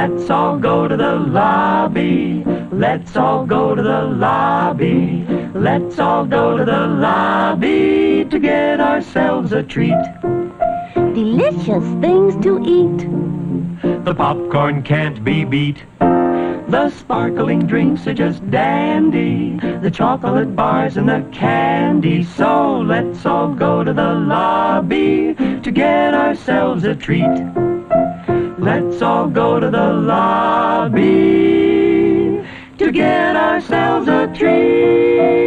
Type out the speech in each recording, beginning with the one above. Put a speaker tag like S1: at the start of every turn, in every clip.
S1: Let's all go to the lobby. Let's all go to the lobby. Let's all go to the lobby to get ourselves a treat.
S2: Delicious things to eat.
S1: The popcorn can't be beat. The sparkling drinks are just dandy. The chocolate bars and the candy. So let's all go to the lobby to get ourselves a treat. Let's all go to the lobby to get ourselves a treat.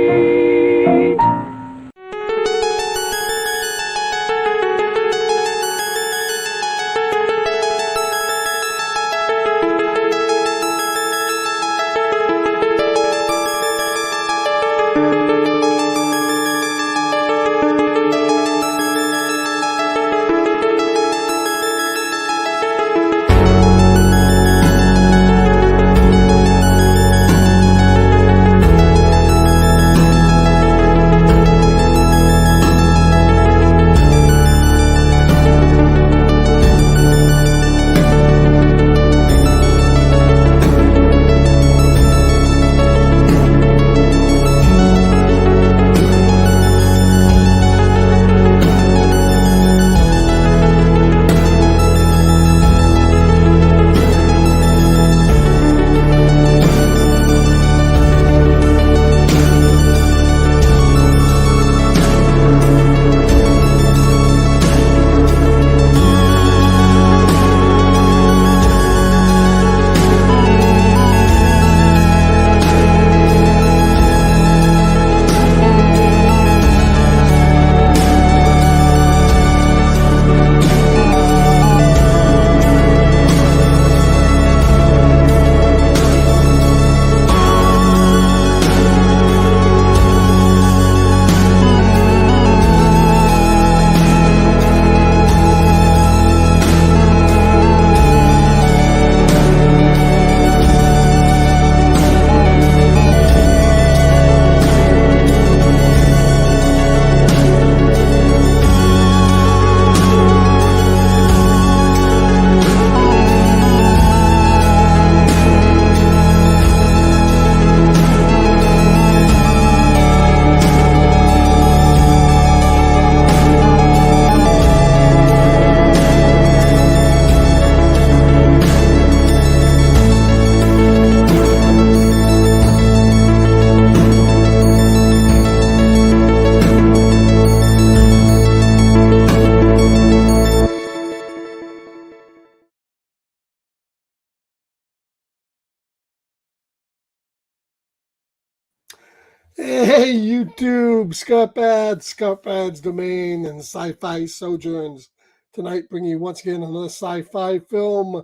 S3: Hey, YouTube, Scarpad's domain, and Sci-Fi Sojourns. Tonight, bringing you once again another sci-fi film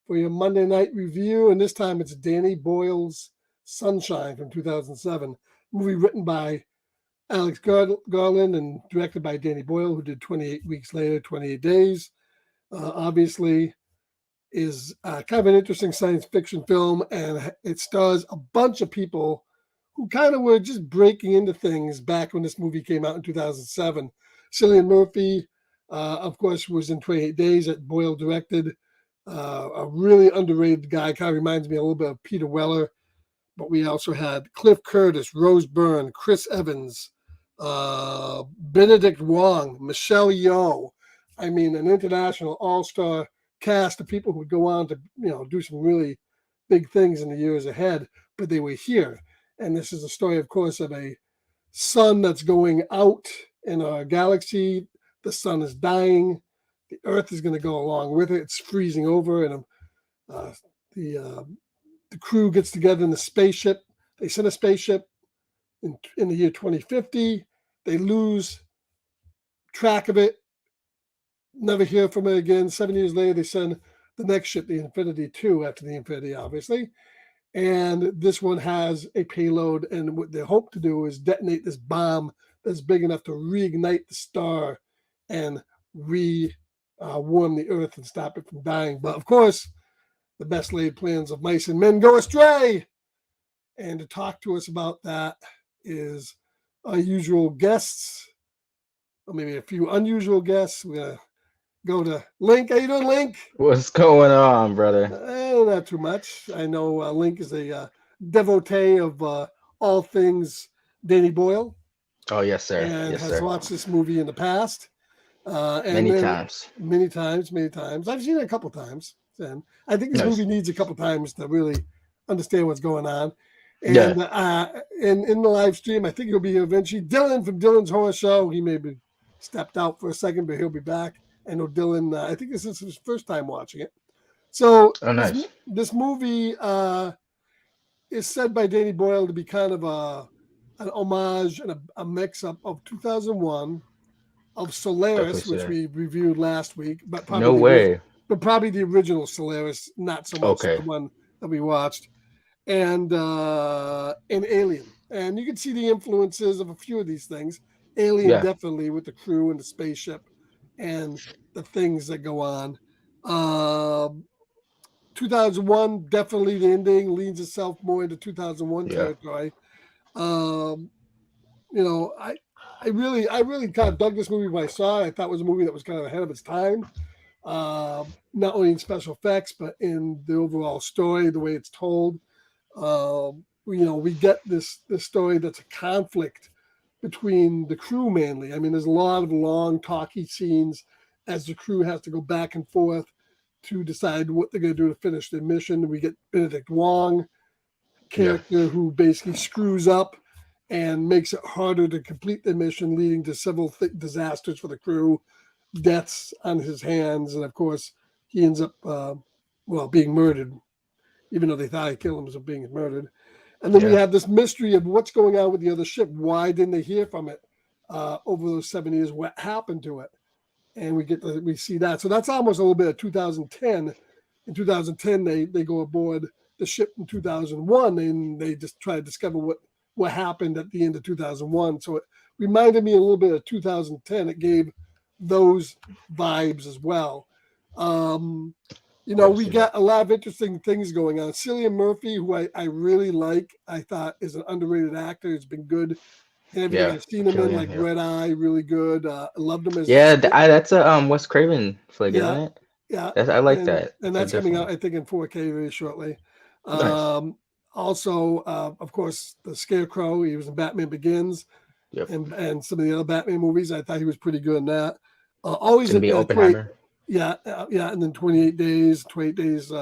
S3: for your Monday night review, and this time it's Danny Boyle's Sunshine from 2007. Movie written by Alex Garland and directed by Danny Boyle, who did 28 Weeks Later, 28 Days. Obviously, is kind of an interesting science fiction film, and it stars a bunch of people who kind of were just breaking into things back when this movie came out in 2007. Cillian Murphy, of course, was in 28 Days that Boyle directed. A really underrated guy, kind of reminds me a little bit of Peter Weller. But we also had Cliff Curtis, Rose Byrne, Chris Evans, Benedict Wong, Michelle Yeoh. I mean, an international all-star cast of people who would go on to, do some really big things in the years ahead, but they were here. And this is a story, of course, of a sun that's going out in our galaxy. The sun is dying. The Earth is going to go along with it. It's freezing over, and the crew gets together in the spaceship. They send a spaceship in the year 2050. They lose track of it. Never hear from it again. 7 years later, they send the next ship, the Infinity 2, after the Infinity, obviously. And this one has a payload, and what they hope to do is detonate this bomb that's big enough to reignite the star and warm the Earth and stop it from dying. But of course, the best laid plans of mice and men go astray. And to talk to us about that is our usual guests, or maybe a few unusual guests. We're going to go to Link. How you doing, Link?
S4: What's going on, brother?
S3: don't have too much. I know Link is a devotee of all things Danny Boyle
S4: Oh yes, sir.
S3: and
S4: Yes,
S3: has
S4: sir.
S3: watched this movie in the past. And
S4: Many
S3: then
S4: times.
S3: many times, many times. I've seen it a couple times. And I think this movie
S4: Nice.
S3: needs a couple times to really understand what's going on.
S4: Yeah.
S3: And in the live stream, I think he'll be here eventually. Dylan from Dylan's Horror Show. He maybe stepped out for a second, but he'll be back. I know Dylan. I think this is his first time watching it. So
S4: Oh, nice.
S3: this movie is said by Danny Boyle to be kind of an homage and a mix up of 2001 of
S4: Definitely
S3: Solaris,
S4: see
S3: which
S4: that.
S3: we reviewed last week, but
S4: No way.
S3: probably the original Solaris, not so much
S4: Okay.
S3: the one that we watched, and Alien. And you can see the influences of a few of these things. Alien
S4: Yeah.
S3: definitely with the crew and the spaceship and the things that go on. Um 2001 definitely the ending leans itself more into 2001
S4: Yeah.
S3: territory. Um, I really kind of dug this movie when I saw it. I thought it was a movie that was kind of ahead of its time, not only in special effects but in the overall story, the way it's told. We get this story that's a conflict between the crew mainly. I mean, there's a lot of long talky scenes as the crew has to go back and forth to decide what they're going to do to finish their mission. We get Benedict Wong
S4: Yeah.
S3: character who basically screws up and makes it harder to complete the mission, leading to several disasters for the crew, deaths on his hands, and of course he ends up being murdered, even though they thought he killed him, so being murdered. And then we
S4: Yeah.
S3: have this mystery of what's going on with the other ship. Why didn't they hear from it over those 7 years? What happened to it? And we see that. So that's almost a little bit of 2010. In 2010, they go aboard the ship in 2001, and they just try to discover what happened at the end of 2001. So it reminded me a little bit of 2010. It gave those vibes as well. We got a lot of interesting things going on. Cillian Murphy, who I really like, I thought is an underrated actor. He's been good in everything
S4: Yeah.
S3: I've seen him in,
S4: Killian,
S3: like
S4: yeah.
S3: Red Eye, really good. I loved him as
S4: Yeah, that's a Wes Craven flick,
S3: yeah,
S4: isn't it?
S3: yeah,
S4: I like
S3: and
S4: that.
S3: and
S4: So
S3: that's coming out,
S4: definitely.
S3: I think, in 4K very shortly.
S4: Nice.
S3: Also, of course, the Scarecrow. He was in Batman Begins
S4: Yep.
S3: and some of the other Batman movies. I thought he was pretty good in that. Always
S4: Gonna
S3: in
S4: be
S3: 28,
S4: Oppenheimer.
S3: yeah, and then 28 Days. 28 Days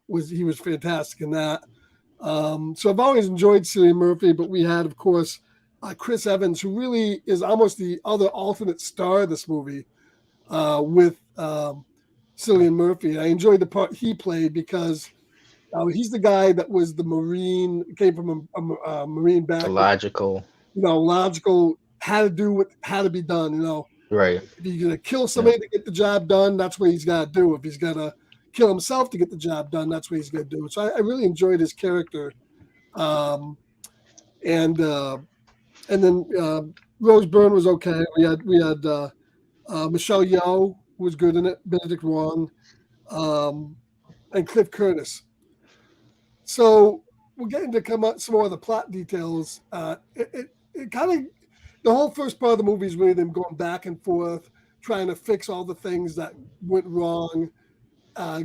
S3: was fantastic in that. So I've always enjoyed Cillian Murphy, but we had, of course, Chris Evans, who really is almost the other alternate star of this movie with Cillian Murphy. I enjoyed the part he played because he's the guy that was the Marine, came from a Marine background,
S4: Logical.
S3: logical, how to do what had to be done.
S4: Right.
S3: If he's gonna kill
S4: Yeah.
S3: somebody to get the job done, that's what he's got to do. If he's gonna kill himself to get the job done, that's what he's gonna do. So I really enjoyed his character, um, and then Rose Byrne was okay. We had Michelle Yeoh, who was good in it, Benedict Wong, and Cliff Curtis. So we're getting to come up some more of the plot details. It kind of, the whole first part of the movie is really them going back and forth, trying to fix all the things that went wrong,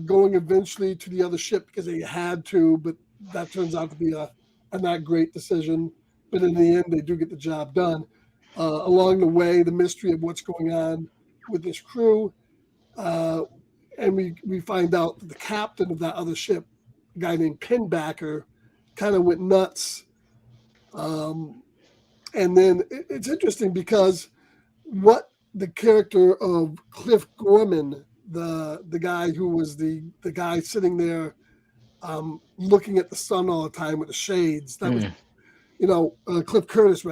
S3: going eventually to the other ship because they had to, but that turns out to be a not great decision. But in the end, they do get the job done. Along the way, the mystery of what's going on with this crew, and we find out that the captain of that other ship, a guy named Pinbacker, kind of went nuts. And then it's interesting because what the character of Cliff Gorman, the guy who was the guy sitting there looking at the sun all the time with the shades, that was Cliff Curtis.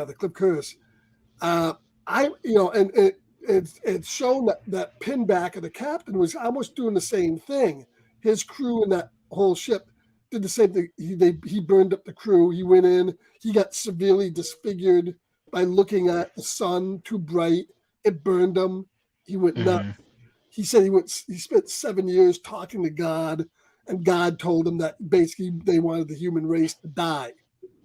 S3: It's shown that Pinbacker, the captain, was almost doing the same thing. His crew and that whole ship did the same thing. He burned up the crew. He went in. He got severely disfigured by looking at the sun too bright. It burned him. He went nuts.
S4: Hmm.
S3: He said he spent 7 years talking to God, and God told him that basically they wanted the human race to die,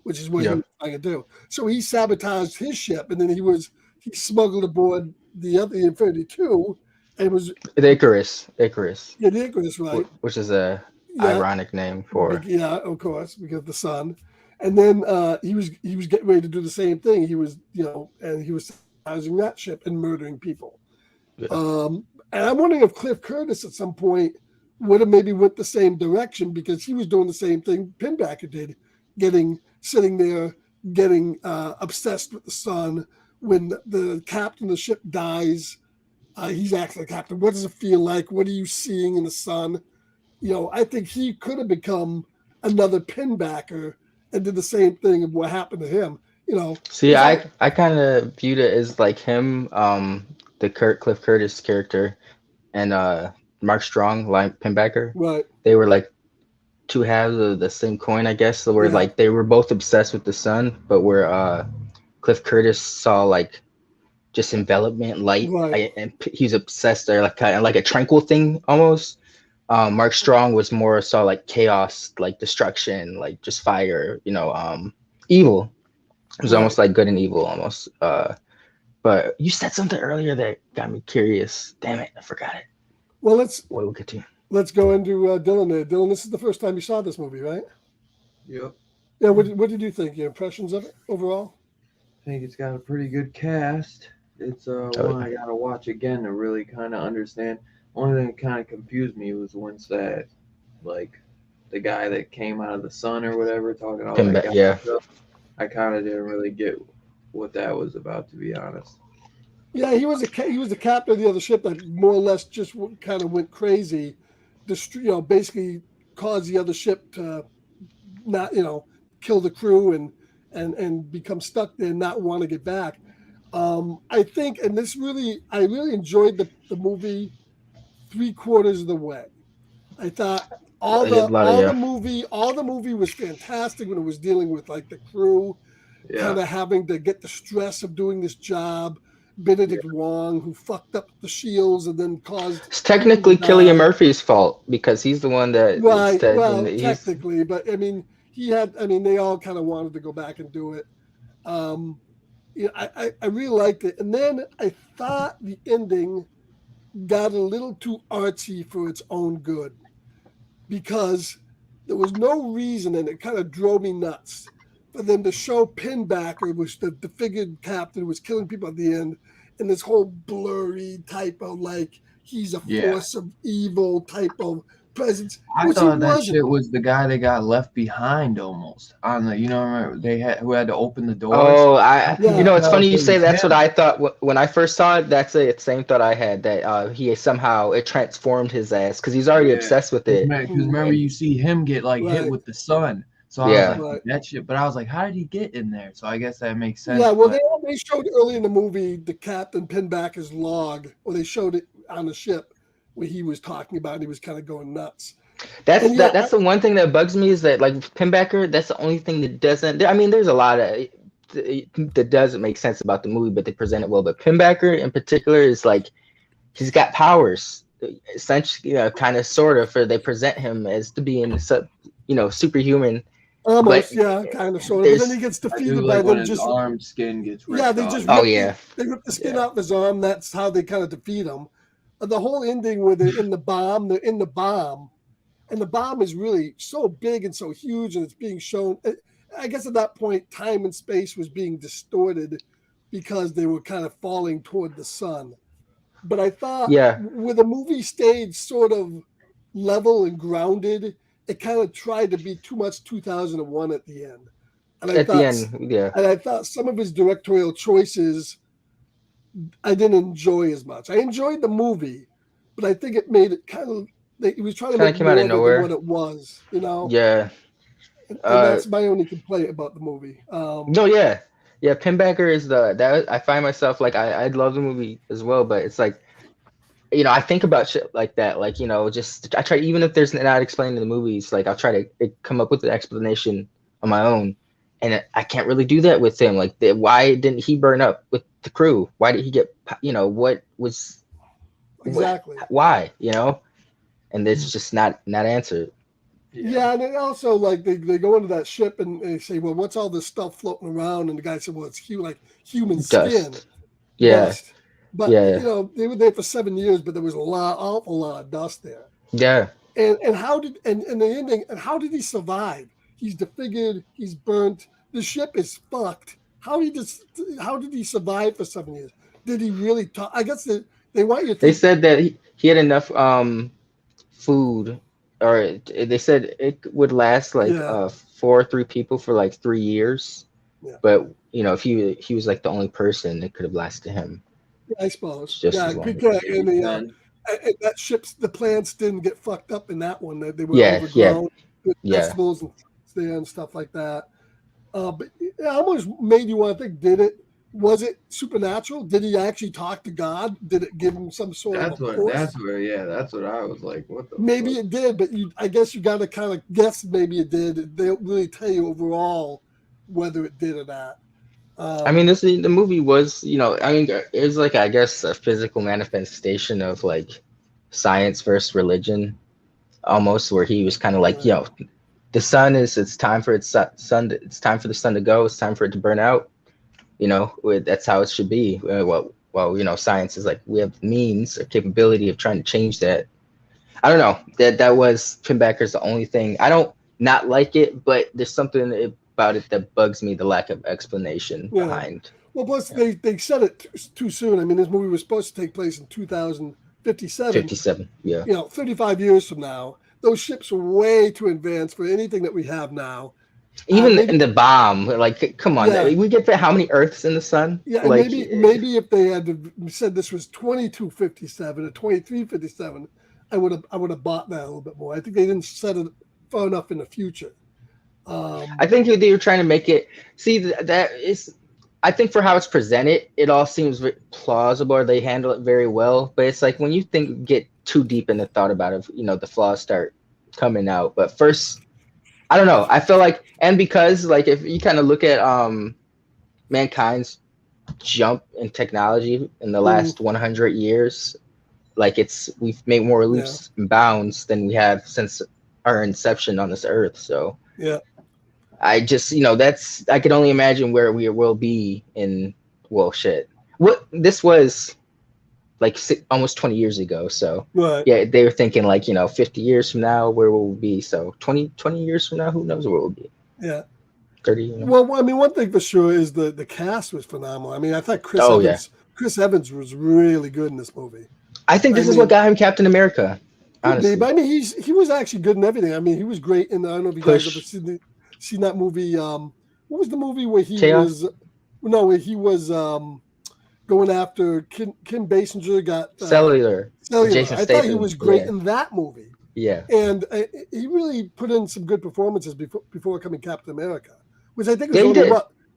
S3: which is what he was trying to do. So he sabotaged his ship, and then he smuggled aboard the Infinity 2, and was
S4: The Icarus.
S3: yeah, the Icarus, right?
S4: Which is a ironic name for.
S3: Yeah, of course, because the sun. And then he was getting ready to do the same thing. He was, and he was sabotaging that ship and murdering people.
S4: Yeah.
S3: And I'm wondering if Cliff Curtis at some point would have maybe went the same direction, because he was doing the same thing Pinbacker did, sitting there, getting obsessed with the sun. When the captain of the ship dies, he's asking the captain, "What does it feel like? What are you seeing in the sun?" I think he could have become another Pinbacker and did the same thing of what happened to him.
S4: See, I kind of viewed it as like him, the Cliff Curtis character, and Mark Strong, like Pinbacker.
S3: Right.
S4: They were like two halves of the same coin, I guess. Where like they were both obsessed with the sun, but where Cliff Curtis saw like just envelopment, light,
S3: Right.
S4: and he was obsessed there, like kind of like a tranquil thing almost. Mark Strong was more saw like chaos, like destruction, like just fire, evil. It was almost like good and evil almost. But you said something earlier that got me curious. Damn it, I forgot it.
S3: Well,
S4: we'll get to.
S3: Let's go into Dylan there. Dylan, this is the first time you saw this movie, right?
S5: Yep.
S3: Yeah. What did you think? Your impressions of it overall?
S5: I think it's got a pretty good cast. It's one I gotta watch again to really kind of understand. Only thing that kind of confused me was once that, like, the guy that came out of the sun or whatever, talking all that guy stuff. I kind of didn't really get what that was about, to be honest.
S3: Yeah, he was the captain of the other ship that more or less just kind of went crazy, basically caused the other ship to not, kill the crew and become stuck there and not want to get back. I think, and I really enjoyed the movie 3/4 of the way. I thought all the movie was fantastic when it was dealing with like the crew, kind of having to get the stress of doing this job. Benedict Wong, who fucked up the shields and then caused.
S4: It's technically Cillian Murphy's fault because he's the one that.
S3: Right. Well, technically, but I mean, they all kind of wanted to go back and do it. I really liked it, and then I thought the ending got a little too artsy for its own good, because there was no reason, and it kind of drove me nuts, for them to show Pinbacker, which the figured captain was killing people at the end, and this whole blurry type of like he's a force of evil type of presence.
S5: I thought that shit was the guy that got left behind almost on the, remember who had to open the doors.
S4: Oh, it's funny you say that's what I thought when I first saw it. That's the same thought I had, that he somehow it transformed his ass because he's already obsessed with it.
S5: Because remember you see him get like hit with the sun. So I was like, that shit. But I was like, how did he get in there? So I guess that makes sense.
S3: Yeah, well, they showed early in the movie the Captain Pinbacker's log, or they showed it on the ship where he was talking about, and he was kind of going nuts.
S4: That's the one thing that bugs me, is that like Pinbacker, that's the only thing that doesn't. I mean, there's a lot of that doesn't make sense about the movie, but they present it well. But Pinbacker in particular is like he's got powers, essentially, kind of, sort of. Or they present him as to being, superhuman.
S3: Almost, kind of, sort of. But then he gets defeated by them.
S5: His arm skin gets ripped
S3: they just they rip the skin off his arm. That's how they kind of defeat him. The whole ending where they're in the bomb, and the bomb is really so big and so huge, and it's being shown. I guess at that point, time and space was being distorted because they were kind of falling toward the sun. But I thought, where the movie stayed sort of level and grounded, it kind of tried to be too much 2001 at the end. And I thought some of his directorial choices I didn't enjoy as much. I enjoyed the movie, but I think it made it kind of. He was trying to make more of what it was,
S4: Yeah.
S3: And that's my only complaint about the movie.
S4: Pinbacker is that I find myself like I love the movie as well, but it's like, I think about shit like that, like, just I try, even if there's not explaining the movies, like I'll try to come up with an explanation on my own, and I can't really do that with him. Like, why didn't he burn up with the crew? Why did he get? What was
S3: exactly
S4: why? And it's just not answered.
S3: Yeah, and then also like they go into that ship and they say, well, what's all this stuff floating around? And the guy said, well, it's human skin. Dust. But they were there for 7 years, but there was awful lot of dust there.
S4: Yeah.
S3: And how did and the ending and how did he survive? He's disfigured. He's burnt. The ship is fucked. How did he survive for 7 years? Did he really talk? I guess they want you to
S4: They
S3: think.
S4: said that he had enough food, or they said it would last like
S3: Yeah,
S4: 4 or 3 people for like 3 years.
S3: yeah,
S4: But if he was like the only person, it could have lasted him
S3: I suppose.
S4: just
S3: Yeah,
S4: as long.
S3: because and
S5: Maybe 10.
S3: that ship's the plants didn't get fucked up in that one. They were
S4: Yeah, yeah,
S3: overgrown with
S4: yeah.
S3: vegetables and fruits there and stuff like that. But it almost made you want to think: was it supernatural? Did he actually talk to God? Did it give him some sort of a force?
S5: That's what I was like. What the
S3: Maybe
S5: fuck?
S3: it did, but I guess you got to kind of guess. Maybe it did. They don't really tell you overall whether it did or not.
S4: I mean, the movie was, I mean, it was like, I guess, a physical manifestation of like science versus religion, almost, where he was kind of like, the sun it's time for it's time for the sun to go, it's time for it to burn out. That's how it should be. Well, science is like, we have means or capability of trying to change that. I don't know, that was Tim Becker's the only thing. I don't not like it, but there's something about it that bugs me, the lack of explanation behind.
S3: Well, plus they said it too soon. I mean, this movie was supposed to take place in 2057.
S4: 57, yeah.
S3: 35 years from now. Those ships are way too advanced for anything that we have now.
S4: Even in the bomb, like, come on, we get how many Earths in the sun?
S3: Yeah, and
S4: like,
S3: maybe if they had said this was 2257 or 2357, I would have bought that a little bit more. I think they didn't set it far enough in the future.
S4: I think they were trying to make it. See, that is, I think for how it's presented, it all seems plausible. Or they handle it very well. But it's like when you get too deep in the thought about it, the flaws start coming out. But first, I don't know. I feel like, and because like if you kind of look at mankind's jump in technology in the last 100 years, like we've made more leaps and bounds than we have since our inception on this earth. So
S3: yeah.
S4: I just, I can only imagine where we will be in, what this was like almost 20 years ago. So yeah, they were thinking like, 50 years from now, where will we be? So 20 years from now, who knows where we'll be?
S3: Yeah.
S4: 30.
S3: Well, I mean, one thing for sure is the cast was phenomenal. I mean, I thought Chris Evans was really good in this movie.
S4: I think this is what got him Captain America. Honestly.
S3: But I mean, he was actually good in everything. I mean, he was great in, I don't know if you guys ever seen that movie. What was the movie where he was? No, where he was going after Kim Basinger got
S4: Cellular.
S3: Jason Statham. I thought he was great in that movie.
S4: Yeah,
S3: and he really put in some good performances before becoming Captain America, which I think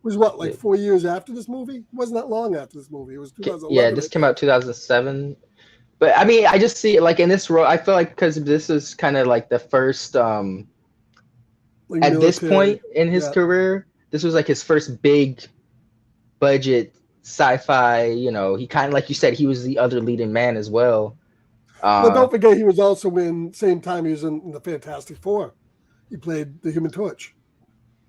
S3: was like 4 years after this movie. It wasn't that long after this movie. It was 2011.
S4: Yeah, this came out 2007. But I mean, I just see it like in this role. I feel like because this is kind of like the first. Like at this point in his career, this was like his first big budget sci-fi. He kind of, like you said, he was the other leading man as well.
S3: But don't forget, he was also same time he was in the Fantastic Four. He played the Human Torch.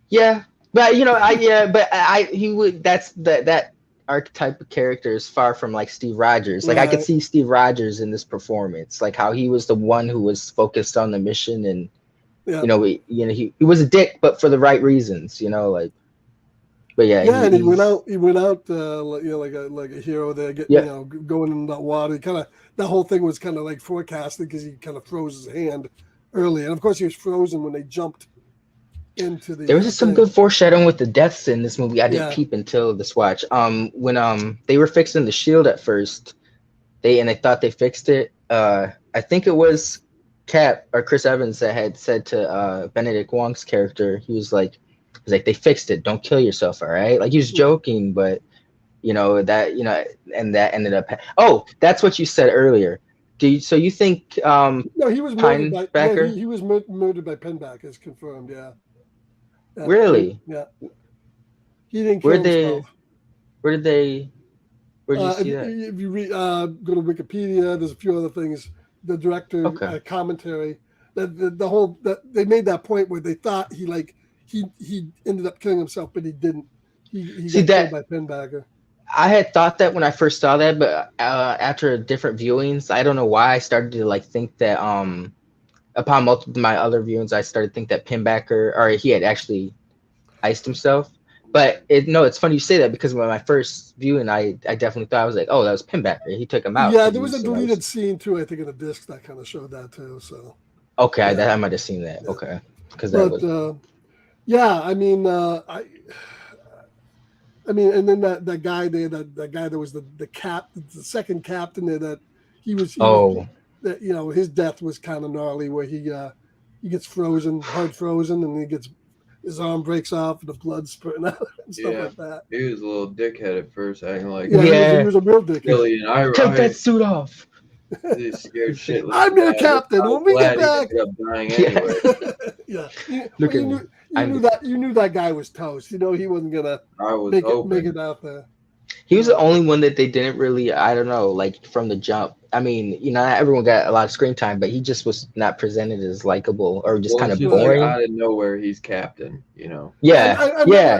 S4: Yeah, but he would. That's that archetype of character is far from like Steve Rogers. Like I could see Steve Rogers in this performance, like how he was the one who was focused on the mission and. Yeah. He was a dick, but for the right reasons, like. But yeah.
S3: Yeah, and he went out, like a hero there, going in that water. That whole thing was kind of like forecasted because he kind of froze his hand early, and of course he was frozen when they jumped into the.
S4: There was just some good foreshadowing with the deaths in this movie. I didn't peep until this watch. When they were fixing the shield at first, they thought they fixed it. I think it was Cap or Chris Evans that had said to Benedict Wong's character, he was like they fixed it, don't kill yourself, all right? Like he was joking, but and that ended up that's what you said earlier. So you think
S3: no, he was murdered by he was murdered by Penback, is confirmed.
S4: Really?
S3: Yeah, he didn't kill himself.
S4: Where did you see that?
S3: If you read go to Wikipedia, there's a few other things. The director commentary that the whole that they made that point where they thought he ended up killing himself, but he didn't. He got killed by Pinbacker.
S4: I had thought that when I first saw that, but after different viewings, I don't know why I started to think that upon multiple my other viewings, I started to think that Pinbacker, or he had actually iced himself. But it's funny you say that because when my first viewing, I definitely thought I was like, oh, that was Pinbacker. He took him out
S3: Yeah,
S4: because
S3: there was a
S4: he's
S3: deleted scene too. I think in the disc that kind of showed that too. So
S4: okay.
S3: yeah,
S4: I might have seen that.
S3: yeah.
S4: Okay, because that
S3: But
S4: was
S3: yeah, I mean, I mean, and then that guy there, that guy that was the second captain there, that he was
S4: oh
S3: that his death was kind of gnarly, where he gets frozen, hard frozen, and his arm breaks off and the blood's spurting out and stuff
S5: Yeah,
S3: like that.
S5: he was a little dickhead at first, acting like
S3: Yeah, he
S4: yeah.
S3: was a real dickhead.
S5: Billy, and
S4: Take that suit off.
S5: he's scared shitless.
S3: I'm your
S5: mad.
S3: captain.
S5: I was
S3: When we get
S5: glad he
S3: back,
S5: ended up dying
S4: Yeah.
S5: anyway.
S3: yeah,
S4: Look
S3: well,
S4: at me.
S3: you knew that guy was toast. You know he wasn't gonna
S5: I was
S3: make
S5: hoping.
S3: it out there.
S4: He was the only one that they didn't really, I don't know, like from the jump. I mean, not everyone got a lot of screen time, but he just was not presented as likable or just
S5: Well,
S4: kind
S5: it's
S4: of
S5: just like
S4: boring.
S5: out of nowhere, he's captain. You know.
S4: Yeah,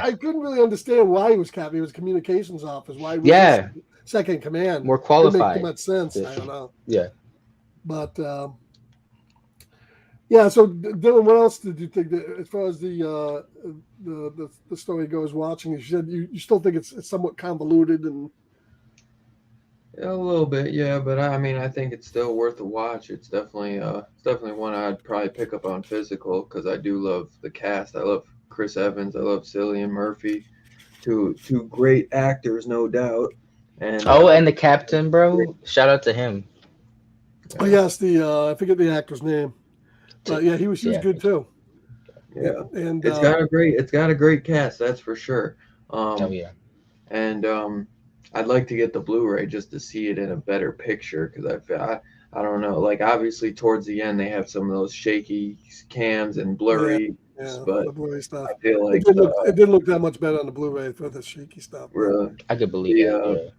S3: I couldn't really understand why he was captain. He was communications office. Why he was
S4: yeah,
S3: second command?
S4: more
S3: Didn't make too
S4: qualified.
S3: much sense. I don't know.
S4: Yeah.
S3: But yeah. So Dylan, what else did you think that, as far as the story goes? Watching, you said you still think it's somewhat convoluted and.
S5: Yeah, a little bit, yeah, but I mean, I think it's still worth a watch. It's definitely one I'd probably pick up on physical because I do love the cast. I love Chris Evans. I love Cillian Murphy. Two great actors, no doubt. And
S4: And the captain, bro. Shout out to him.
S3: Oh yes, I forget the actor's name, but yeah, he was good too.
S5: yeah,
S3: And
S5: it's got a great cast, that's for sure.
S4: Oh yeah.
S5: And I'd like to get the Blu-ray just to see it in a better picture because I don't know, like obviously towards the end they have some of those shaky cams and blurry, but
S3: the Blu-ray stuff.
S5: I feel like
S3: it didn't look that much better on the Blu-ray for the shaky stuff.
S5: really,
S4: I could believe that. Yeah.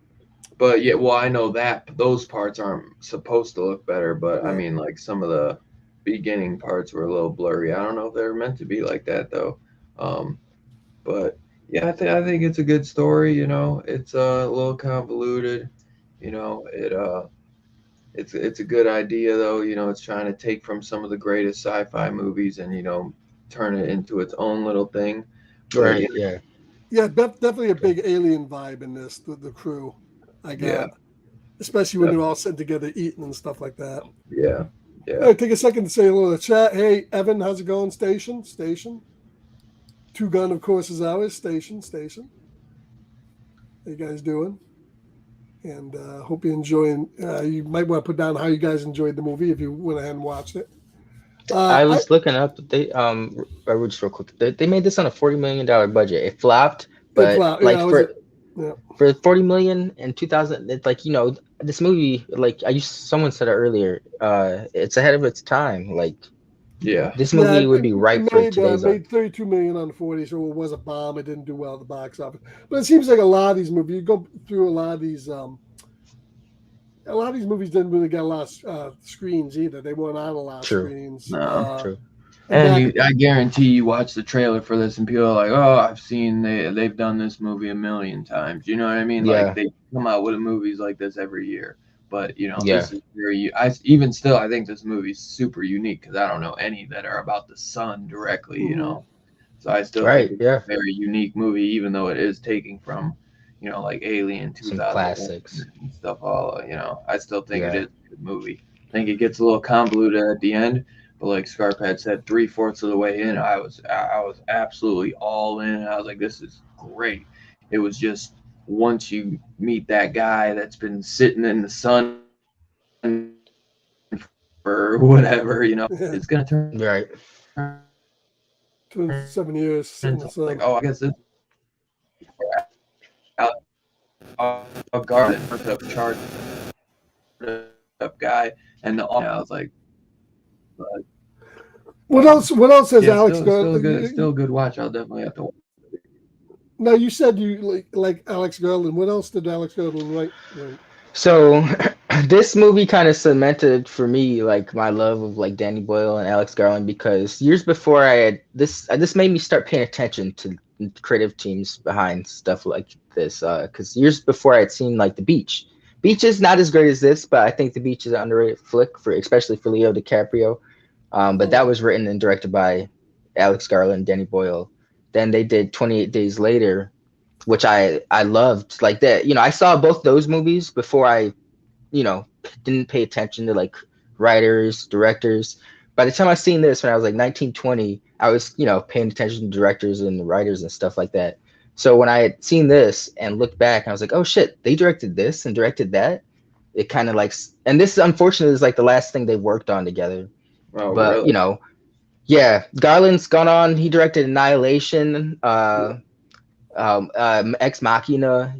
S5: but yeah, well I know that those parts aren't supposed to look better, but I
S3: Yeah.
S5: mean like some of the beginning parts were a little blurry. I don't know if they were meant to be like that though. But yeah, I think it's a good story. You know, it's a little convoluted. You know, it's a good idea though. You know, it's trying to take from some of the greatest sci-fi movies and turn it into its own little thing.
S4: Right. Yeah.
S3: Yeah, definitely a big alien vibe in this. The crew, I got,
S5: Yeah.
S3: especially when they're all sitting together eating and stuff like that.
S5: Yeah.
S3: All right, take a second to say hello to the chat. Hey, Evan, how's it going? Station. Two Gun, of course, is ours. Station. How you guys doing? And hope you're enjoying. You might want to put down how you guys enjoyed the movie if you went ahead and watched it.
S4: I was looking up. They just real quick. They made this on a $40 million budget. It flopped, but for 40 million in 2000, it's like this movie. Like someone said it earlier. It's ahead of its time. Like.
S5: Yeah,
S4: this movie would be right for today's.
S3: Made 32 million on 40, so it was a bomb. It didn't do well at the box office, but it seems like a lot of these movies. You go through a lot of these movies didn't really get a lot of screens either. They weren't on a lot of screens.
S5: No,
S4: true.
S5: And I guarantee you watch the trailer for this, and people are like, "Oh, I've seen they've done this movie a million times." You know what I mean?
S4: Yeah.
S5: Like they come out with movies like this every year. But
S4: Yeah.
S5: this is very. Even still, I think this movie's super unique because I don't know any that are about the sun directly. So I still think it's a very unique movie, even though it is taking from, like Alien, 2000,
S4: some classics
S5: and stuff. All I still think it is a good movie. I think it gets a little convoluted at the end, but like Scarpad said, 3/4 of the way in, I was absolutely all in. I was like, this is great. It was just. Once you meet that guy that's been sitting in the sun for whatever, it's gonna turn
S3: right. 7 years.
S5: Like, oh, I guess this out garden first up charge up guy, and I was like,
S3: what else? What else has Alex
S5: Garland? Still a good watch. I'll definitely have to watch.
S3: Now you said you like Alex Garland. What else did Alex Garland write?
S4: So this movie kind of cemented for me like my love of like Danny Boyle and Alex Garland because years before I had this made me start paying attention to creative teams behind stuff like this because years before I had seen like The Beach. Beach is not as great as this, but I think The Beach is an underrated flick especially for Leo DiCaprio. But that was written and directed by Alex Garland and Danny Boyle. Then they did 28 Days Later, which I loved. Like that, I saw both those movies before I, didn't pay attention to like writers, directors. By the time I seen this when I was like 19, 20, I was, paying attention to directors and writers and stuff like that. So when I had seen this and looked back, I was like, oh shit, they directed this and directed that. It kind of like, and this unfortunately is like the last thing they worked on together.
S5: Oh,
S4: But
S5: really?
S4: yeah, Garland's gone on. He directed Annihilation, Ex Machina.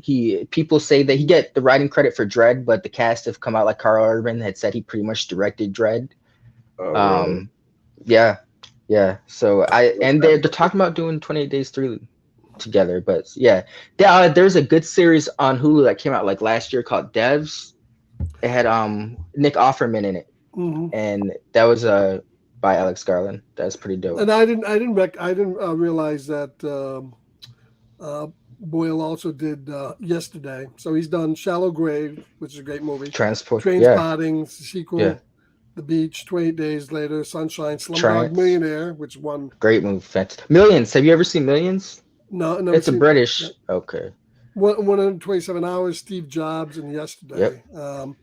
S4: People say that he get the writing credit for Dread, but the cast have come out like Carl Urban had said he pretty much directed Dread.
S5: Oh, really?
S4: Yeah. So they're talking about doing 28 Days 3 together, but yeah, there's a good series on Hulu that came out like last year called Devs. It had Nick Offerman in it, and that was by Alex Garland. That's pretty dope.
S3: And I didn't realize that Boyle also did Yesterday. So he's done Shallow Grave, which is a great movie. Trainspotting, sequel. The Beach, 28 Days Later, Sunshine, Slumdog Millionaire, which won.
S4: Great movie. Millions. Have you ever seen Millions?
S3: No,
S4: it's a British. Yeah. Okay.
S3: 127 Hours, Steve Jobs, and Yesterday.
S4: Yep.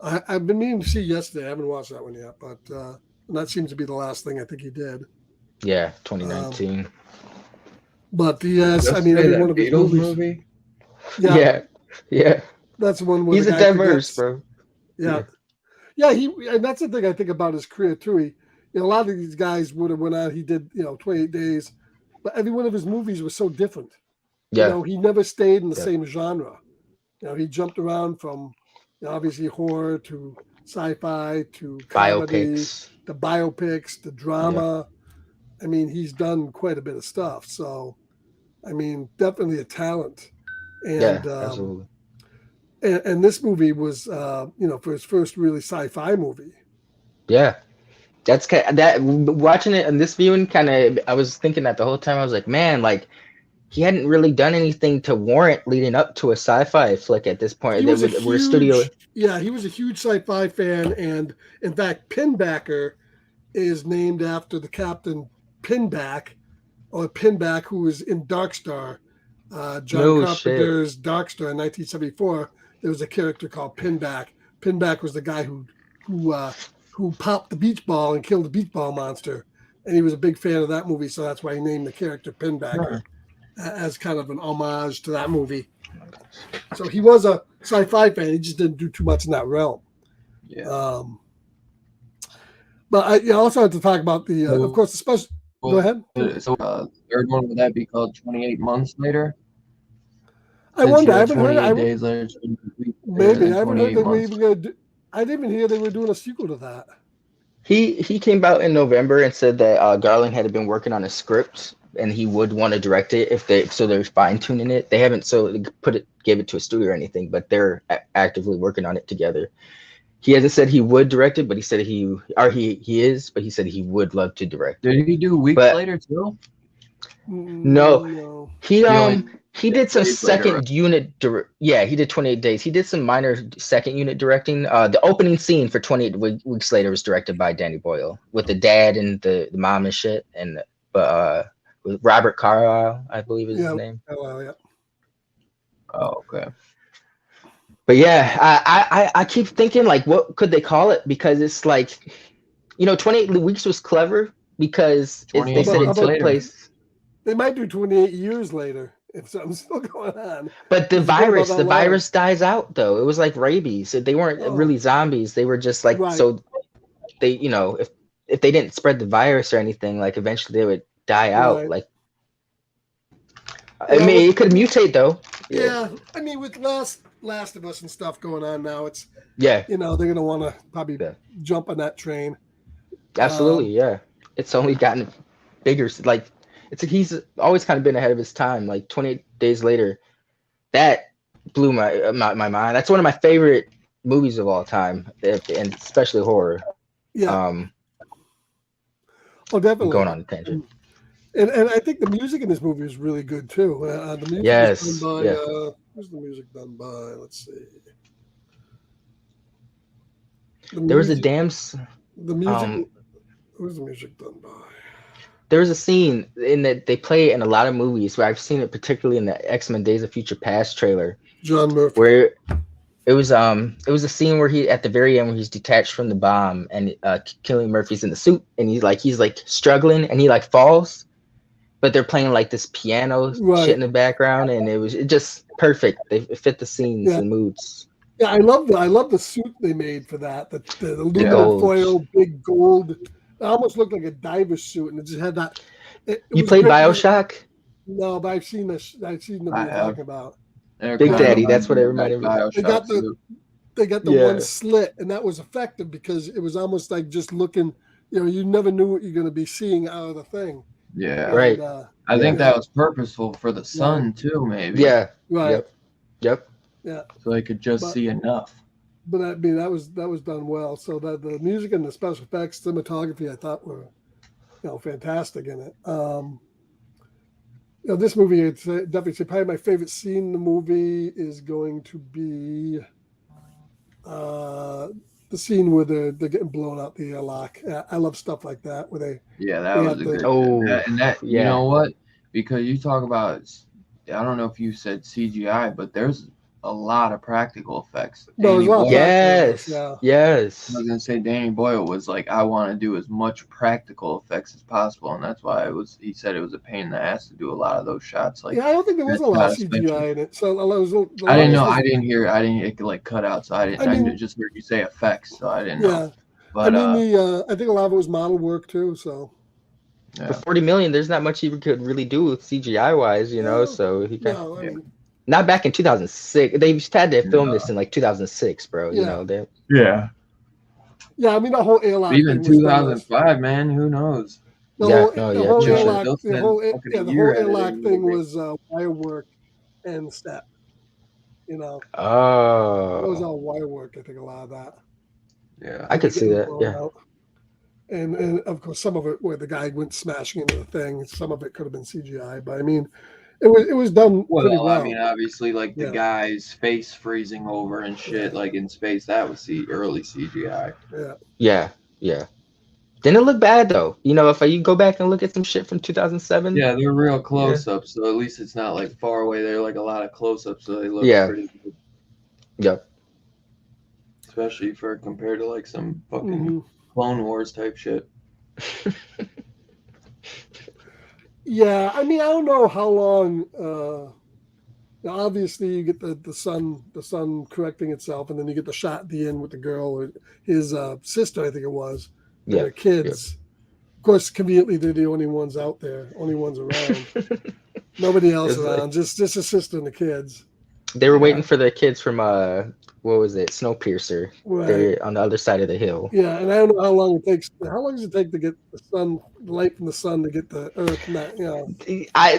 S3: I've been meaning to see Yesterday. I haven't watched that one yet, but that seems to be the last thing I think he did.
S4: Yeah, 2019.
S3: But yes, I mean, every one of his movies.
S5: Movie?
S4: Yeah.
S3: That's the one where
S4: he's a diverse, bro.
S3: Yeah. And that's the thing I think about his career too. A lot of these guys would have went out. He did, 28 Days, but every one of his movies was so different.
S4: Yeah.
S3: He never stayed in the same genre. He jumped around from obviously horror to sci-fi to comedy, the biopics, the drama. Yeah. I mean, he's done quite a bit of stuff. So, I mean, definitely a talent. And,
S4: absolutely.
S3: And this movie was, for his first really sci-fi movie.
S4: Yeah, that's that. Watching it in this viewing, I was thinking that the whole time. I was like, man, like he hadn't really done anything to warrant leading up to a sci-fi flick at this point. We're studio.
S3: Yeah, he was a huge sci-fi fan, and in fact, Pinbacker is named after the Captain Pinback, who was in Dark Star. John Carpenter's Dark Star in 1974. There was a character called Pinback. Pinback was the guy who popped the beach ball and killed the beach ball monster, and he was a big fan of that movie, so that's why he named the character Pinbacker as kind of an homage to that movie. So he was a sci-fi fan. He just didn't do too much in that realm.
S5: Yeah.
S3: But I also had to talk about the, of course, the special. Go ahead.
S5: So third one, would that be called 28 Months Later?
S3: I wonder. I haven't heard.
S5: 28 days later.
S3: Maybe I haven't heard they were even going to. I didn't even hear they were doing a sequel to that.
S4: He came out in November and said that Garland had been working on a script and he would want to direct it they're fine tuning it. They haven't gave it to a studio or anything, but they're actively working on it together. He hasn't said he would direct it, but he said he is, but he said he would love to direct.
S5: Did he do Weeks Later too?
S3: No.
S4: He did some second unit. He did 28 Days. He did some minor second unit directing. The opening scene for 28 Weeks Later was directed by Danny Boyle with the dad and the mom and shit, with Robert Carlyle, I believe is his name.
S3: Yeah.
S5: Oh, okay.
S4: But yeah, I keep thinking like, what could they call it? Because it's like, 28 Weeks was clever because they said it took place.
S3: They might do 28 years later if something's still going on.
S4: But the virus dies out though. It was like rabies. They weren't really zombies. They were just like so. They if they didn't spread the virus or anything, like eventually they would die out. Like I mean, it could mutate though.
S3: Yeah, I mean with Last of Us and stuff going on now, it's
S4: they're
S3: gonna want to probably jump on that train.
S4: Absolutely, it's only gotten bigger. Like he's always kind of been ahead of his time. Like 28 Days Later, that blew my mind. That's one of my favorite movies of all time, and especially horror.
S3: Yeah. Definitely.
S4: Going on a tangent.
S3: And I think the music in this movie is really good too. The music is done by, who's the music done by? Let's see.
S4: There was a damn.
S3: The music. Who's the music done by?
S4: There's a scene in that they play in a lot of movies, where I've seen it particularly in the X-Men Days of Future Past trailer,
S3: John Murphy.
S4: where it was a scene where he at the very end where he's detached from the bomb and Killian Murphy's in the suit and he's like struggling and he like falls, but they're playing like this piano
S3: Right.
S4: shit in the background and it just perfect. It fit the scenes and moods.
S3: Yeah, I love the suit they made for that. The aluminum
S4: Gold.
S3: foil, big gold. It almost looked like a diver's suit, and it just had that.
S4: You played BioShock?
S3: No, but I've seen this. I've seen what you're talking about.
S4: Big Daddy, that's what it reminded me of.
S3: They got the one slit, and that was effective because it was almost like just looking. You never knew what you're going to be seeing out of the thing.
S5: Yeah,
S3: and,
S4: right.
S5: I think that was purposeful for the sun too, maybe.
S4: Yeah.
S3: Right.
S4: Yep.
S3: Yeah.
S5: So they could just see enough.
S3: But I mean, that was done well. So that the music and the special effects, cinematography, I thought were, fantastic in it. This movie, it's definitely say probably my favorite scene in the movie is going to be the scene where they're getting blown out the airlock. I love stuff like that where they.
S5: Yeah, that was a good. You know what? Because you talk about, I don't know if you said CGI, but there's a lot of practical effects.
S4: Yes.
S5: I was gonna say Danny Boyle was like, I want to do as much practical effects as possible, and that's why he said it was a pain in the ass to do a lot of those shots. Like,
S3: I don't think there was a lot of CGI in it. So
S5: I didn't know. I didn't hear. It like cut out, so I just heard you say effects, so I didn't know. But
S3: I think a lot of it was model work too. So.
S4: Yeah. For 40 million, there's not much he could really do with CGI wise, so he can. Not back in 2006. They had to film this in like 2006, bro.
S3: Yeah.
S5: Yeah.
S3: Yeah, I mean the whole airlock.
S5: Even 2005, man. Who knows?
S3: The whole airlock thing was wire work and step.
S4: Oh.
S3: It was all wire work. I think a lot of that.
S5: Yeah,
S4: I could see that. Yeah.
S3: Out. And of course, some of it where the guy went smashing into the thing. Some of it could have been CGI, but I mean. It was done pretty well.
S5: I mean, obviously, like the guy's face freezing over and shit, like in space, that was early CGI.
S4: Yeah. Didn't it look bad though? If you go back and look at some shit from 2007.
S5: Yeah, they're real close-ups, so at least it's not like far away. They're like a lot of close-ups, so they look pretty good.
S4: Yep.
S5: Especially compared to like some fucking Clone Wars type shit.
S3: Yeah, I mean, I don't know how long. Obviously, you get the sun correcting itself, and then you get the shot at the end with the girl, his sister, I think it was, and their kids. Of course, conveniently, they're the only ones out there, only ones around. Nobody else around, just his sister and the kids.
S4: They were waiting for the kids from what was it, Snowpiercer?
S3: Right.
S4: They're on the other side of the hill.
S3: Yeah, and I don't know how long it takes. How long does it take to get the light from the sun to get the Earth?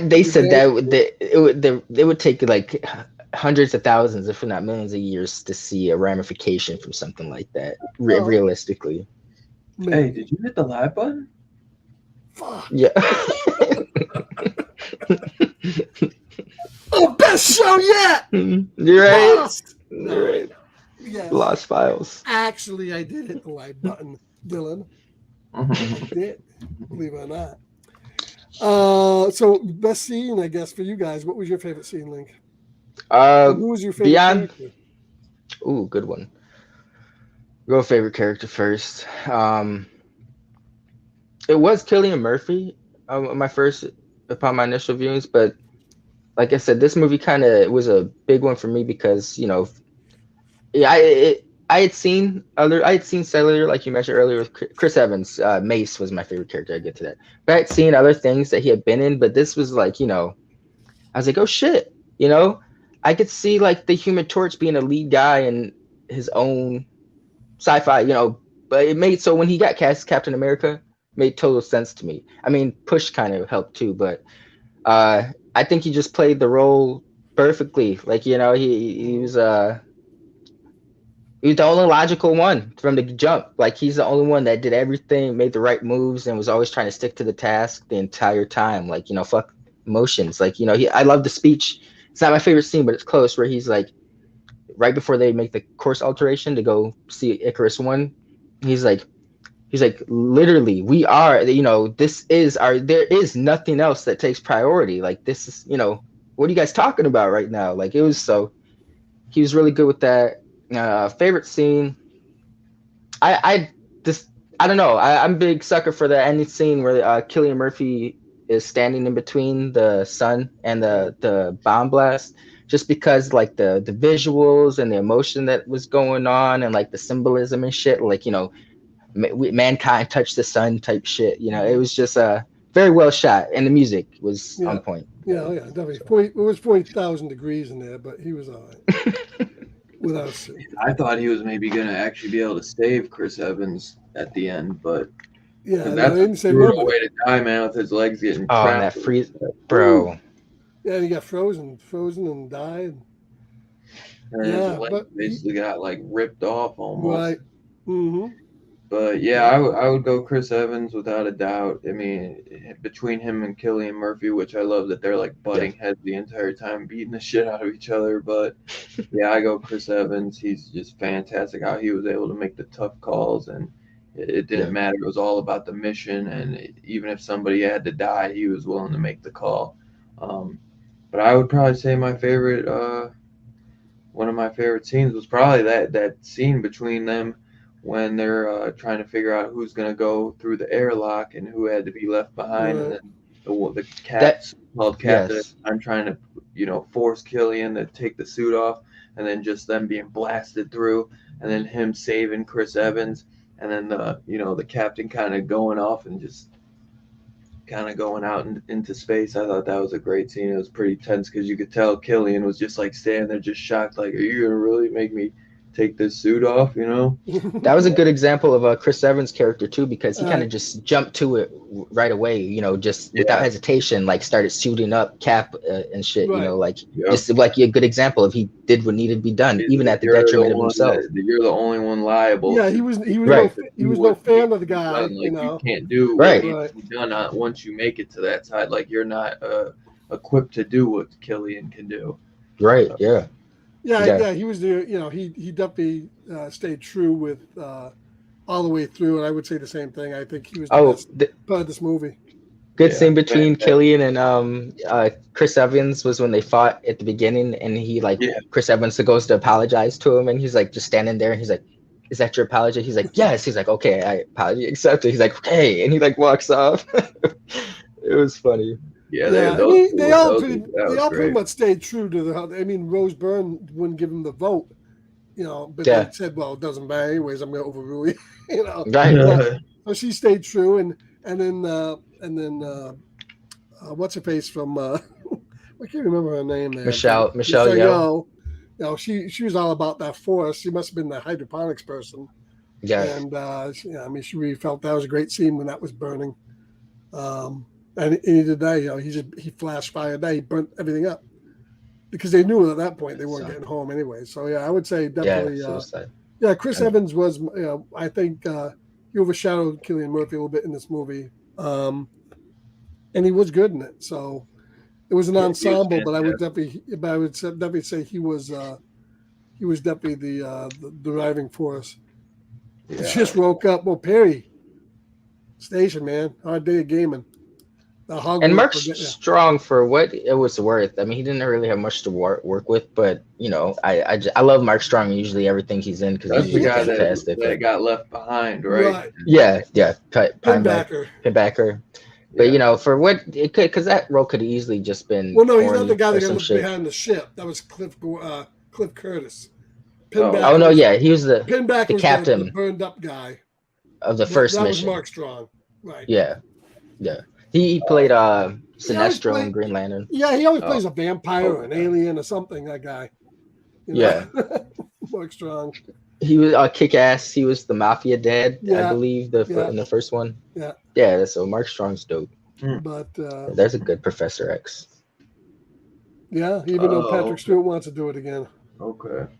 S4: They said that it would take like hundreds of thousands, if not millions of years, to see a ramification from something like that. Realistically.
S5: Hey, did you hit the live button?
S3: Fuck.
S4: Yeah.
S3: Best show yet.
S4: You're right. Lost. You're right.
S3: Yes.
S4: Lost files.
S3: Actually, I did hit the like button, Dylan. I did, believe it or not. So best scene, I guess, for you guys. What was your favorite scene, Link? Who was your favorite character?
S4: Ooh, good one. Go favorite character first. It was Cillian Murphy upon my initial viewings, but like I said, this movie kind of was a big one for me because I had seen Cellular, like you mentioned earlier, with Chris Evans. Mace was my favorite character. I get to that, but I had seen other things that he had been in, but this was like I was like, oh shit, I could see like the Human Torch being a lead guy in his own sci-fi, but it made so when he got cast as Captain America, made total sense to me. I mean, Push kind of helped too, but I think he just played the role perfectly. Like, he was the only logical one from the jump. Like, he's the only one that did everything, made the right moves, and was always trying to stick to the task the entire time. Like, fuck emotions. Like, I love the speech. It's not my favorite scene, but it's close, where he's like, right before they make the course alteration to go see Icarus 1, he's like, He's like, literally, we are, this is there is nothing else that takes priority. Like, this is, what are you guys talking about right now? Like, he was really good with that. Favorite scene, I just, I don't know. I'm a big sucker for the ending scene where Cillian Murphy is standing in between the sun and the bomb blast, just because like the visuals and the emotion that was going on and like the symbolism and shit, like, mankind touched the sun type shit. It was just very well shot, and the music was on point.
S3: Yeah, definitely. It was 40,000 degrees in there, but he was all right. Without a suit.
S5: I thought he was maybe going to actually be able to save Chris Evans at the end, but
S3: yeah,
S5: that's
S3: they didn't
S5: a
S3: say
S5: brutal way to die, man, with his legs getting
S4: Oh, and
S5: trapped.
S4: that freeze, bro.
S3: Yeah, he got frozen and died.
S5: And his legs basically got like ripped off almost.
S3: Right. Mm-hmm.
S5: But yeah, I would go Chris Evans without a doubt. I mean, between him and Cillian Murphy, which I love that they're like butting heads the entire time, beating the shit out of each other. But yeah, I go Chris Evans. He's just fantastic how he was able to make the tough calls, and it didn't matter. It was all about the mission, and even if somebody had to die, he was willing to make the call. But I would probably say my favorite, one of my favorite scenes was probably that scene between them when they're trying to figure out who's going to go through the airlock and who had to be left behind. And then the Cap's called Captain. I'm trying to, force Cillian to take the suit off, and then just them being blasted through, and then him saving Chris Evans, and then the captain kind of going off and just kind of going out into space. I thought that was a great scene. It was pretty tense because you could tell Cillian was just like standing there just shocked, like, are you going to really make me take this suit off,
S4: That was a good example of Chris Evans' character too, because he kind of just jumped to it right away, just without hesitation, like started suiting up Cap and shit, just like a good example of he did what needed to be done, even at the detriment of himself.
S5: You're the only one liable.
S3: Yeah, he was no fan of the guy.
S5: You can't do what needs to be done once you make it to that side. Like, you're not equipped to do what Cillian can do.
S4: Right. Yeah.
S3: Yeah, he was there. He definitely stayed true with all the way through, and I would say the same thing. I think he was the best part of this movie.
S4: Good scene between Cillian and Chris Evans was when they fought at the beginning, and Chris Evans goes to apologize to him, and he's like just standing there, and he's like, "Is that your apology?" He's like, "Yes." He's like, "Okay, I apology accepted." He's like, "Okay," and he walks off. It was funny.
S5: Yeah,
S3: they all pretty much stayed true to the. I mean, Rose Byrne wouldn't give him the vote, but they said, "Well, it doesn't matter anyways. I'm going to overrule you."
S4: Right.
S3: So she stayed true, and then what's her face from? I can't remember her name. There.
S4: Michelle Yeoh.
S3: She was all about that force. She must have been the hydroponics person.
S4: Yeah.
S3: And she really felt that was a great scene when that was burning. And he did that, he flash fired that, he burnt everything up because they knew at that point they weren't getting home anyway. So yeah, I would say definitely, Chris Evans was, I think he overshadowed Cillian Murphy a little bit in this movie, and he was good in it. So it was an ensemble, but I would definitely say he was definitely the driving force. Yeah. Just woke up. Well, Perry Station, man, hard day of gaming.
S4: And Mark Strong, for what it was worth, I mean, he didn't really have much to work with, but I love Mark Strong. Usually, everything he's in because he's
S5: the guy
S4: fantastic.
S5: that got left behind, right?
S4: Yeah,
S3: Pinbacker.
S4: But for what it could, because that role could have easily just been.
S3: Well, no, he's not the guy that got left behind the ship. That was Cliff Curtis.
S4: Oh no, yeah, he was the captain,
S3: the burned up guy
S4: of the first mission.
S3: That was Mark Strong, right?
S4: Yeah. He played Sinestro in Green Lantern.
S3: Yeah, he always plays a vampire or an alien or something. That guy.
S4: Yeah.
S3: Mark Strong.
S4: He was Kick-Ass. He was the Mafia dad, I believe, in the first one.
S3: Yeah.
S4: Yeah. So Mark Strong's dope.
S3: But
S4: there's a good Professor X.
S3: Yeah, even though Patrick Stewart wants to do it again.
S5: Okay.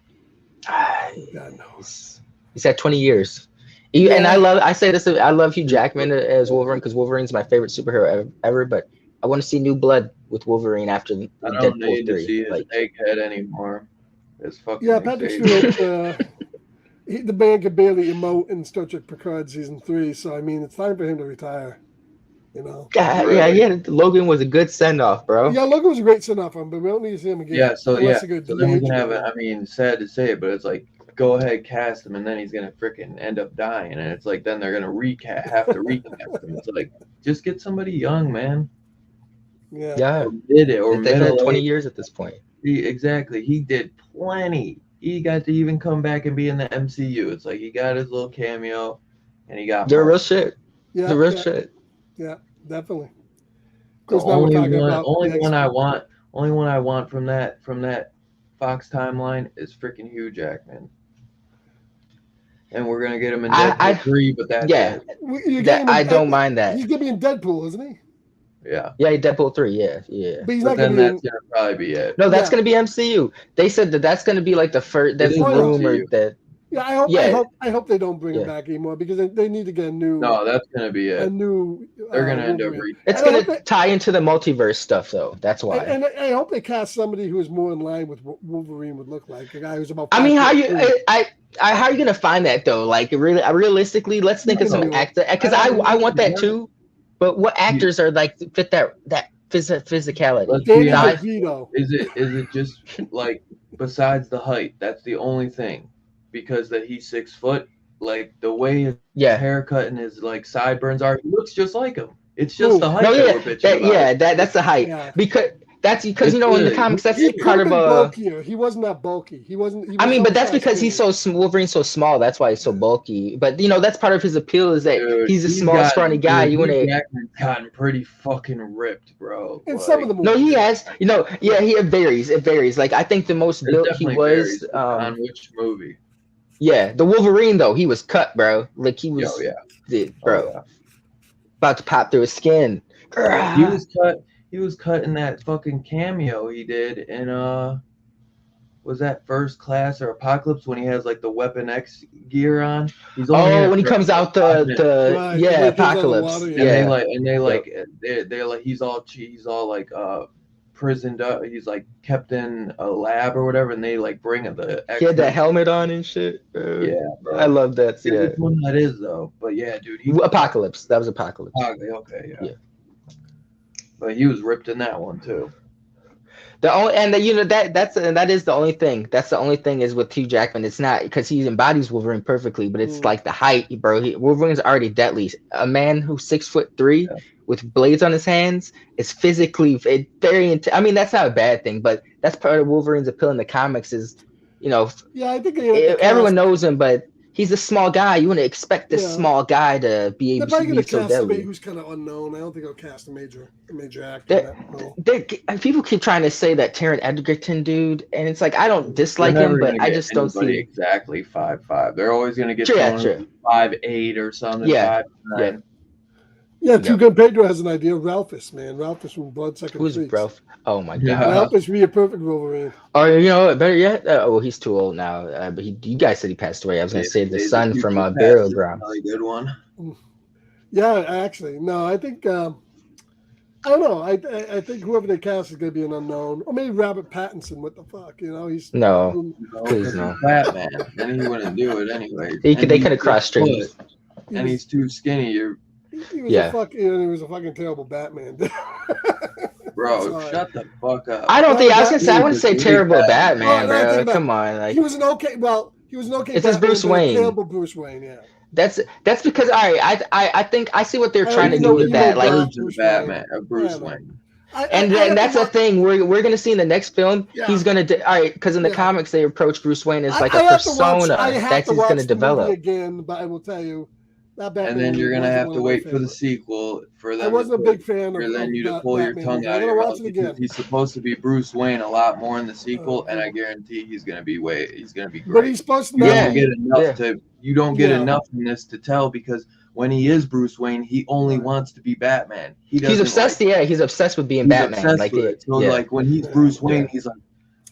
S3: God knows.
S4: He's had 20 years. And I love Hugh Jackman as Wolverine because Wolverine's my favorite superhero ever. But I want to see new blood with Wolverine after Deadpool 3.
S5: I don't need to see his egghead anymore. It's fucking
S3: Patrick Stewart. the man could barely emote in Star Trek Picard season 3. So I mean, it's time for him to retire. You know.
S4: God,
S5: Really?
S4: yeah. Logan was a good send off, bro.
S3: Yeah, Logan was a great send off, but we don't need to see him again.
S5: Yeah, so
S3: unless they go
S5: so then we
S3: DH
S5: can have it.
S3: again.
S5: I mean, sad to say it, but it's like go ahead, cast him, and then he's gonna freaking end up dying, and it's like then they're gonna have to recast him. It's like just get somebody young, man.
S3: Yeah.
S4: Yeah,
S5: Or mid it or
S4: they've had
S5: middle
S4: 20
S5: age.
S4: years at this point.
S5: Exactly. He did plenty. He got to even come back and be in the MCU. It's like he got his little cameo, and he got
S4: They're real
S5: money.
S4: shit.
S3: Yeah,
S4: They're real
S3: yeah,
S4: shit.
S3: yeah, definitely. Of
S5: The
S3: course, now we're
S5: only
S3: talking
S5: one,
S3: about
S5: only
S3: the
S5: one I want, only one I want from that Fox timeline is freaking Hugh Jackman. And we're gonna get him in Deadpool 3, but that's
S4: Yeah,
S5: it.
S3: You're
S4: that
S3: getting
S4: I
S3: him,
S4: don't mind that.
S3: He's gonna be in Deadpool, isn't he?
S5: Yeah.
S4: Yeah, Deadpool 3. Yeah.
S3: But he's
S5: But
S3: not
S5: then
S3: gonna be in.
S5: that's gonna probably be it.
S4: No, that's
S3: Yeah.
S4: gonna be MCU. They said that's gonna be like the first. That's
S5: is
S4: the rumor
S5: MCU.
S4: that.
S3: Yeah, I hope.
S4: Yeah.
S3: I hope they don't bring him
S4: Yeah.
S3: back anymore because they need to get a new.
S5: No, that's gonna be
S3: a
S5: it.
S3: new.
S5: They're gonna end up
S3: Wolverine.
S4: It's
S3: And I
S4: gonna
S3: hope they-
S4: tie into the multiverse stuff, though. That's why.
S3: And I hope they cast somebody who is more in line with what Wolverine would look like. A guy who's about.
S4: I mean, how you
S3: 5'3".
S4: how are you gonna find that though? Like, really, realistically, let's think of some
S3: No.
S4: actor because I want that too. But what actors are like fit that physicality?
S5: Let's
S3: Danny
S5: be honest.
S3: DeVito.
S5: Is it just like besides the height? That's the only thing, because that he's 6 foot. Like the way his
S4: Yeah.
S5: haircut and his like sideburns are, he looks just like him. It's just the height
S4: No,
S5: that
S4: yeah,
S5: we're bitching about.
S4: that's the height
S3: Yeah.
S4: because
S5: It's
S4: in the
S5: really-
S4: comics that's
S3: He could
S4: part
S3: have
S4: of
S3: been
S4: a.
S3: bulkier. He wasn't that bulky. He wasn't. He
S4: I
S3: was
S4: mean, but that's
S3: size
S4: because he's
S3: skinny.
S4: Wolverine's so small. That's why he's so bulky. But that's part of his appeal is that
S5: Dude,
S4: he's a small, scrawny guy. You want
S5: Hugh
S4: to.
S5: Jackman's gotten pretty fucking ripped, bro.
S3: In some of the movies.
S4: No, he has. Yeah, it varies. It varies. Like I think the most
S5: It
S4: built he
S5: definitely
S4: was.
S5: varies on which movie.
S4: Yeah, the Wolverine though, he was cut, bro. Like he was.
S5: Oh yeah.
S4: Bro.
S5: Oh, yeah.
S4: About to pop through his skin.
S5: He was cut. He was cut in that fucking cameo he did in was that First Class or Apocalypse when he has like the Weapon X gear on? He's only in it
S4: when he
S5: for
S4: comes out
S3: Right,
S4: yeah,
S3: when he comes out of the
S4: Apocalypse.
S3: water,
S5: and
S4: Yeah.
S5: they like he's all like prisoned up. He's like kept in a lab or whatever, and they like bring the X.
S4: He had that helmet on and shit, bro.
S5: Yeah, bro.
S4: I love that.
S5: Yeah,
S4: Yeah.
S5: which one that is though? But yeah, dude.
S4: Apocalypse. That was Apocalypse.
S5: Okay, yeah.
S4: Yeah.
S5: But he was ripped in that one too.
S4: The only that is the only thing. That's the only thing is with Hugh Jackman. It's not because he embodies Wolverine perfectly, but it's like the height, bro. Wolverine's already deadly. A man who's 6'3" with blades on his hands is physically very. I mean, that's not a bad thing, but that's part of Wolverine's appeal in the comics. Is
S3: Yeah, I think
S4: everyone knows him, but he's a small guy. You wouldn't expect this small guy to be
S3: They're
S4: able
S3: probably
S4: to
S3: going
S4: be
S3: to
S4: so
S3: cast somebody
S4: deadly.
S3: who's kind of unknown. I don't think they'll cast a major actor. in that role.
S4: People keep trying to say that Taron Egerton dude, and it's like I don't dislike him, but I just don't see
S5: exactly 5'5". They're always gonna get 5'8" or something.
S4: Yeah.
S5: 5'9".
S3: Yeah, Too Good Pedro has an idea. Ralphus, man. Ralphus from Bloodsucker
S4: Who's
S3: Freaks.
S4: Ralph? Oh my god.
S5: Yeah.
S3: Ralphus would be a perfect Wolverine.
S4: Or better yet, well, he's too old now. But you guys said he passed away. I was gonna say the son from Burial Ground.
S5: Really good one.
S3: Yeah, actually, no, I think I don't know. I think whoever they cast is going to be an unknown, or maybe Robert Pattinson. What the fuck, he's
S4: No, please no.
S5: Batman. Then he wouldn't do it anyway.
S4: They could have crossed streams.
S5: And he's too skinny.
S3: He was a fucking terrible Batman.
S5: Bro, shut the fuck up.
S4: I don't think I was gonna say I wouldn't say terrible
S5: Batman.
S4: Batman, bro. Come on, like
S3: he was an okay. Well, he was an okay.
S4: It's his
S3: Batman,
S4: Bruce
S3: but a
S4: Wayne.
S3: terrible Bruce Wayne. Yeah.
S4: That's because all right. I think I see what they're trying to
S3: you
S4: do
S3: know-
S4: with
S3: you
S4: that.
S3: know
S4: Like,
S3: Bruce
S5: Batman, Bruce
S3: Yeah,
S5: Wayne.
S4: and that's the thing we're gonna see in the next film.
S3: Yeah.
S4: He's gonna all right because in the
S3: Yeah.
S4: comics they approach Bruce Wayne as like
S3: I
S4: a
S3: have to watch-
S4: persona
S3: I have
S4: that
S3: to
S4: he's
S3: watch
S4: gonna
S3: the
S4: develop.
S3: movie again, but I will tell you that Batman.
S5: And then you're gonna
S3: wasn't
S5: have
S3: one
S5: to
S3: of my
S5: wait for the
S3: favorites.
S5: sequel for them.
S3: I wasn't a big fan
S5: for
S3: of
S5: then you to
S3: that
S5: pull your
S3: Batman
S5: tongue
S3: movie.
S5: out
S3: I'm
S5: of
S3: gonna
S5: your
S3: watch
S5: mouth
S3: it
S5: because
S3: again.
S5: he's supposed to be Bruce Wayne a lot more in the sequel, and I guarantee he's gonna be great.
S3: But he's supposed to
S5: You
S3: not
S5: don't
S3: be-
S5: get enough you don't get
S3: Yeah.
S5: enough in this to tell because when he is Bruce Wayne, he only wants to be Batman. He's
S4: He's obsessed. He's obsessed with being Batman.
S5: Obsessed
S4: Like,
S5: with it. So like when he's Bruce Wayne, he's like,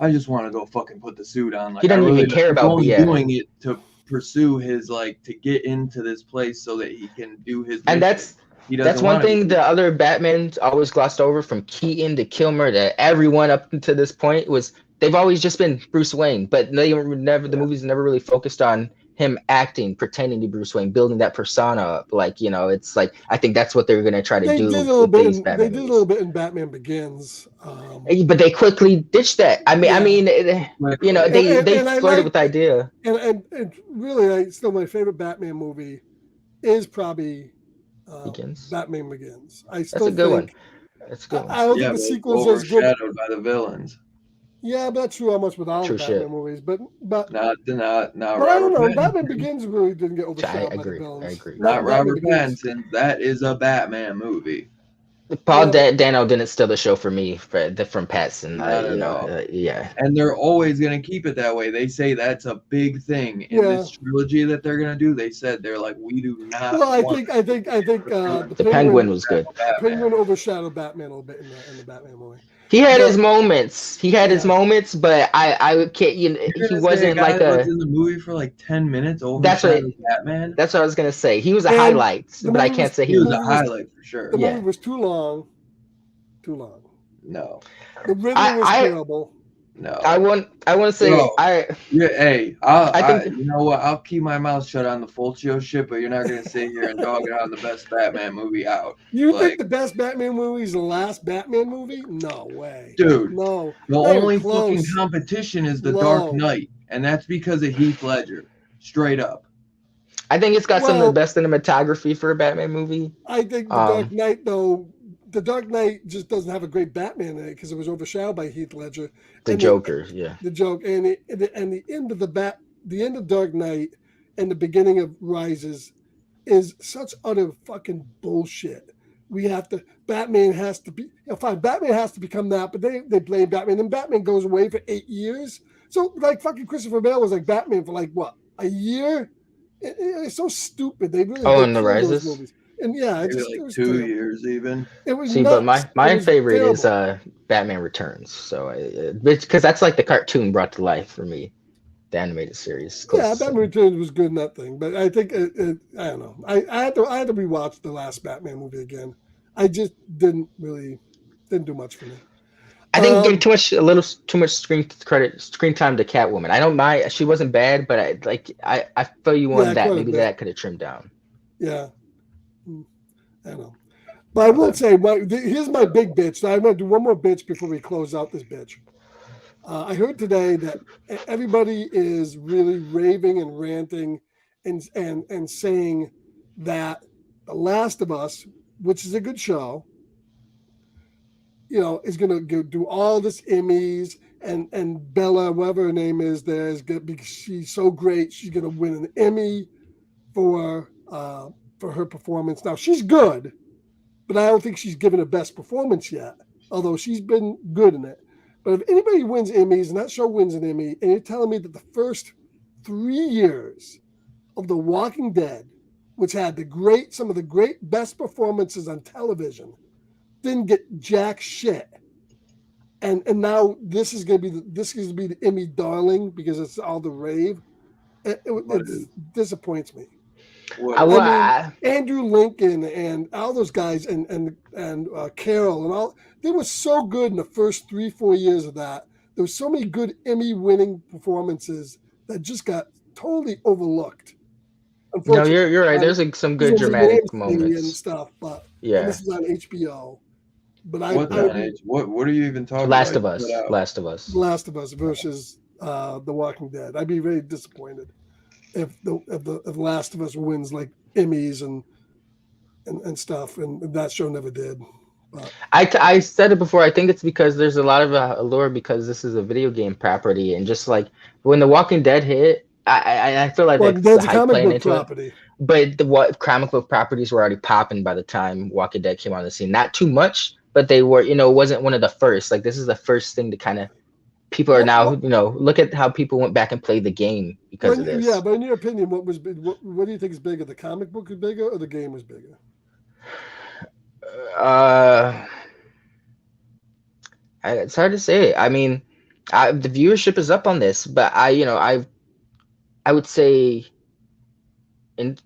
S5: I just want to go fucking put the suit on. Like,
S4: He doesn't
S5: I
S4: even care
S5: he's
S4: about
S5: only
S4: the
S5: doing it to pursue his to get into this place so that he can do his.
S4: And
S5: mission.
S4: that's one thing the other Batmans always glossed over, from Keaton to Kilmer to everyone up until this point, was they've always just been Bruce Wayne, but they were never. The movies never really focused on him acting, pretending to be Bruce Wayne, building that persona up. Like, it's like I think that's what they're gonna try to
S3: They
S4: do
S3: did a little
S4: with
S3: bit.
S4: these
S3: They
S4: Batman
S3: did a
S4: movies.
S3: little bit in Batman Begins.
S4: But they quickly ditched that. I mean, they
S3: And I
S4: flirted
S3: like,
S4: with the idea.
S3: and really, still my favorite Batman movie is probably
S4: Begins.
S3: Batman Begins. I
S4: That's
S3: still
S4: a good one.
S3: think
S4: That's a good one.
S3: I don't
S5: Yeah,
S3: think
S5: but
S3: the
S5: it's
S3: sequels are as good.
S5: overshadowed by the villains.
S3: Yeah, but that's true almost with all
S4: True
S3: the Batman
S4: shit.
S3: movies. But
S5: Not
S3: but I don't
S5: Robert
S3: know.
S5: Pattinson.
S3: Batman Begins really didn't get
S4: I
S3: overshadowed by the
S4: agree. I
S3: villains.
S4: agree.
S5: Not
S3: Batman
S5: Robert
S3: Begins.
S5: Pattinson. That is a Batman movie.
S4: Paul
S3: Yeah.
S4: Dano didn't steal the show for me from Pattinson.
S5: Not at all.
S4: Yeah.
S5: And they're always going to keep it that way. They say that's a big thing in this trilogy that they're going to do. They said they're like, we do not.
S3: Well, I
S5: want
S3: think the
S4: The Penguin was good.
S3: Penguin overshadowed Batman a little bit in the Batman movie.
S4: He had
S3: But-
S4: his moments. His moments, but I can't.
S5: You're
S4: He
S5: gonna say
S4: wasn't
S5: a guy
S4: like
S5: that
S4: a.
S5: was in the movie for like 10 minutes
S4: That's what-
S5: overshadowed Batman.
S4: That's what I was gonna say. He was a
S3: And
S4: highlight,
S3: the
S4: but I
S3: movie
S4: can't
S3: was-
S4: say
S5: He
S4: he
S5: was
S4: was.
S5: a highlight for sure.
S3: The
S4: Yeah.
S3: movie was too long. Too long.
S5: No,
S3: The Riddler was terrible.
S5: no.
S4: I want to say
S5: No.
S4: I.
S5: Yeah, hey,
S4: I think-
S5: you know what? I'll keep my mouth shut on the Fulcio shit, but you're not gonna sit here and dog it on the best Batman movie out,
S3: You
S5: like-
S3: think the best Batman movie is the last Batman movie? No way.
S5: dude.
S3: No.
S5: The
S3: Not even
S5: only
S3: close.
S5: fucking competition is the
S3: Low.
S5: Dark Knight, and that's because of Heath Ledger, straight up.
S4: I think it's got some of
S3: Well-
S4: the best cinematography for a Batman movie.
S3: I think the Dark Knight, though, the Dark Knight just doesn't have a great Batman in it because it was overshadowed by Heath Ledger.
S4: The
S3: And
S4: Joker, yeah.
S3: The joke and the end of the end of Dark Knight and the beginning of Rises is such utter fucking bullshit. Batman has to be, fine, Batman has to become that, but they blame Batman, and Batman goes away for 8 years. So like fucking Christopher Bale was like Batman for like what, a year? It's so stupid. They really
S4: Oh, and the
S3: kill those
S4: Rises?
S3: movies. And yeah,
S5: Maybe
S3: it
S5: like
S3: was
S5: 2
S3: terrible.
S5: years even.
S3: It was
S4: See, but
S3: nuts.
S4: my
S3: It was
S4: favorite is
S3: terrible.
S4: Batman Returns. So because that's like the cartoon brought to life for me, the animated series.
S3: Yeah, Batman Returns was good in that thing, but I think I don't know. I had to rewatch the last Batman movie again. I just didn't do much for me.
S4: I think gave a little too much screen time to Catwoman. I don't mind. She wasn't bad, but I feel you on that.
S3: quite a
S4: Maybe
S3: bit.
S4: that could have trimmed down.
S3: Yeah, I don't know. But I will say, here's my big bitch. I'm going to do one more bitch before we close out this bitch. I heard today that everybody is really raving and ranting and saying that The Last of Us, which is a good show, is going to do all this Emmys, and Bella, whatever her name is, there is going to be, she's so great, she's going to win an Emmy for her performance. Now she's good, but I don't think she's given her best performance yet, although she's been good in it. But if anybody wins Emmys and that show wins an Emmy, and you're telling me that the first 3 years of The Walking Dead, which had some of the great best performances on television, didn't get jack shit, and now this is going to be the Emmy darling because it's all the rave. It disappoints me. Andrew Lincoln and all those guys and Carol and all, they were so good in the first 3-4 years of that. There were so many good Emmy-winning performances that just got totally overlooked.
S4: No, you're right. There's some good dramatic moments
S3: and stuff, but
S4: yeah.
S3: This is on HBO. But
S5: what are you even talking
S4: Last
S5: about?
S4: Last of Us
S3: versus The Walking Dead. I'd be very disappointed if Last of Us wins like Emmys and stuff, and that show never did. But
S4: I said it before. I think it's because there's a lot of allure because this is a video game property, and just like when The Walking Dead hit, I feel like
S3: that's
S4: the
S3: a
S4: hype
S3: comic
S4: playing
S3: book
S4: into
S3: property.
S4: it. But comic book properties were already popping by the time Walking Dead came on the scene. Not too much, but they were. It wasn't one of the first. Like this is the first thing to kind of. People are now, look at how people went back and played the game because of this.
S3: Yeah, but in your opinion, what do you think is bigger? The comic book is bigger or the game was bigger?
S4: It's hard to say. I mean, the viewership is up on this, but I would say, and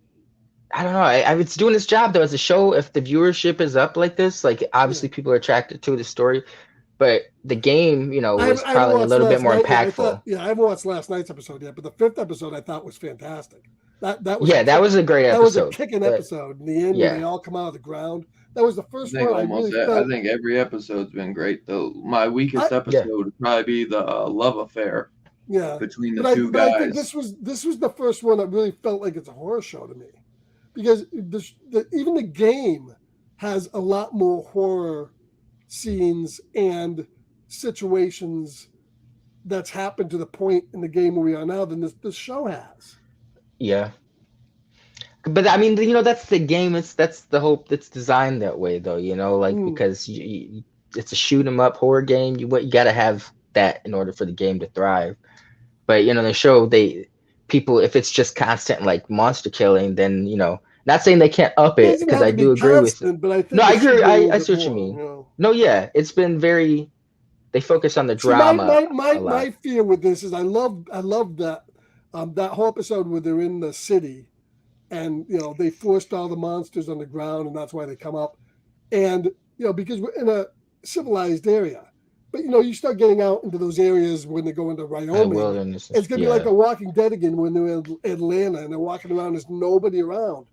S4: I don't know. It's doing its job though as a show. If the viewership is up like this, like obviously people are attracted to the story. but the game, you know, was
S3: I haven't
S4: probably a
S3: watched
S4: little bit
S3: last
S4: more
S3: night.
S4: impactful.
S3: I haven't watched last night's episode yet, but the 5th episode I thought was fantastic. That was
S4: Yeah, that was a great
S3: that was a
S4: episode.
S3: kicking
S4: But
S3: episode. In the end, when
S4: yeah,
S3: they all come out of the ground, that was the
S5: I
S3: first
S5: think
S3: one I really
S5: I
S3: felt.
S5: think every episode's been great though. My weakest
S3: I,
S5: episode would probably be the love affair
S3: yeah,
S5: between the
S3: but
S5: two
S3: I think
S5: guys.
S3: this was the first one that really felt like it's a horror show to me, because even the game has a lot more horror scenes and situations that's happened to the point in the game where we are now than this show has.
S4: yeah. But I mean, you know, that's the game. That's the hope. That's designed that way, though. You know, like because it's a shoot 'em up horror game. You got to have that in order for the game to thrive. But you know, the show people, if it's just constant like monster killing, then you know, not saying they can't up
S3: It
S4: it
S3: doesn't
S4: because
S3: have
S4: I
S3: to be
S4: do agree with it.
S3: constant, but I
S4: No,
S3: think
S4: I
S3: it should
S4: agree.
S3: be a little
S4: I
S3: bit
S4: see what you
S3: more.
S4: mean.
S3: You know?
S4: No, yeah, it's been very. They focus on the
S3: See,
S4: drama a lot.
S3: my fear with this is I love that that whole episode where they're in the city, and you know they forced all the monsters on the ground, and that's why they come up, and you know because we're in a civilized area, but you know you start getting out into those areas when they go into Wyoming,
S4: Wilderness.
S3: it's gonna be like a Walking Dead again when they're in Atlanta and they're walking around, there's nobody around.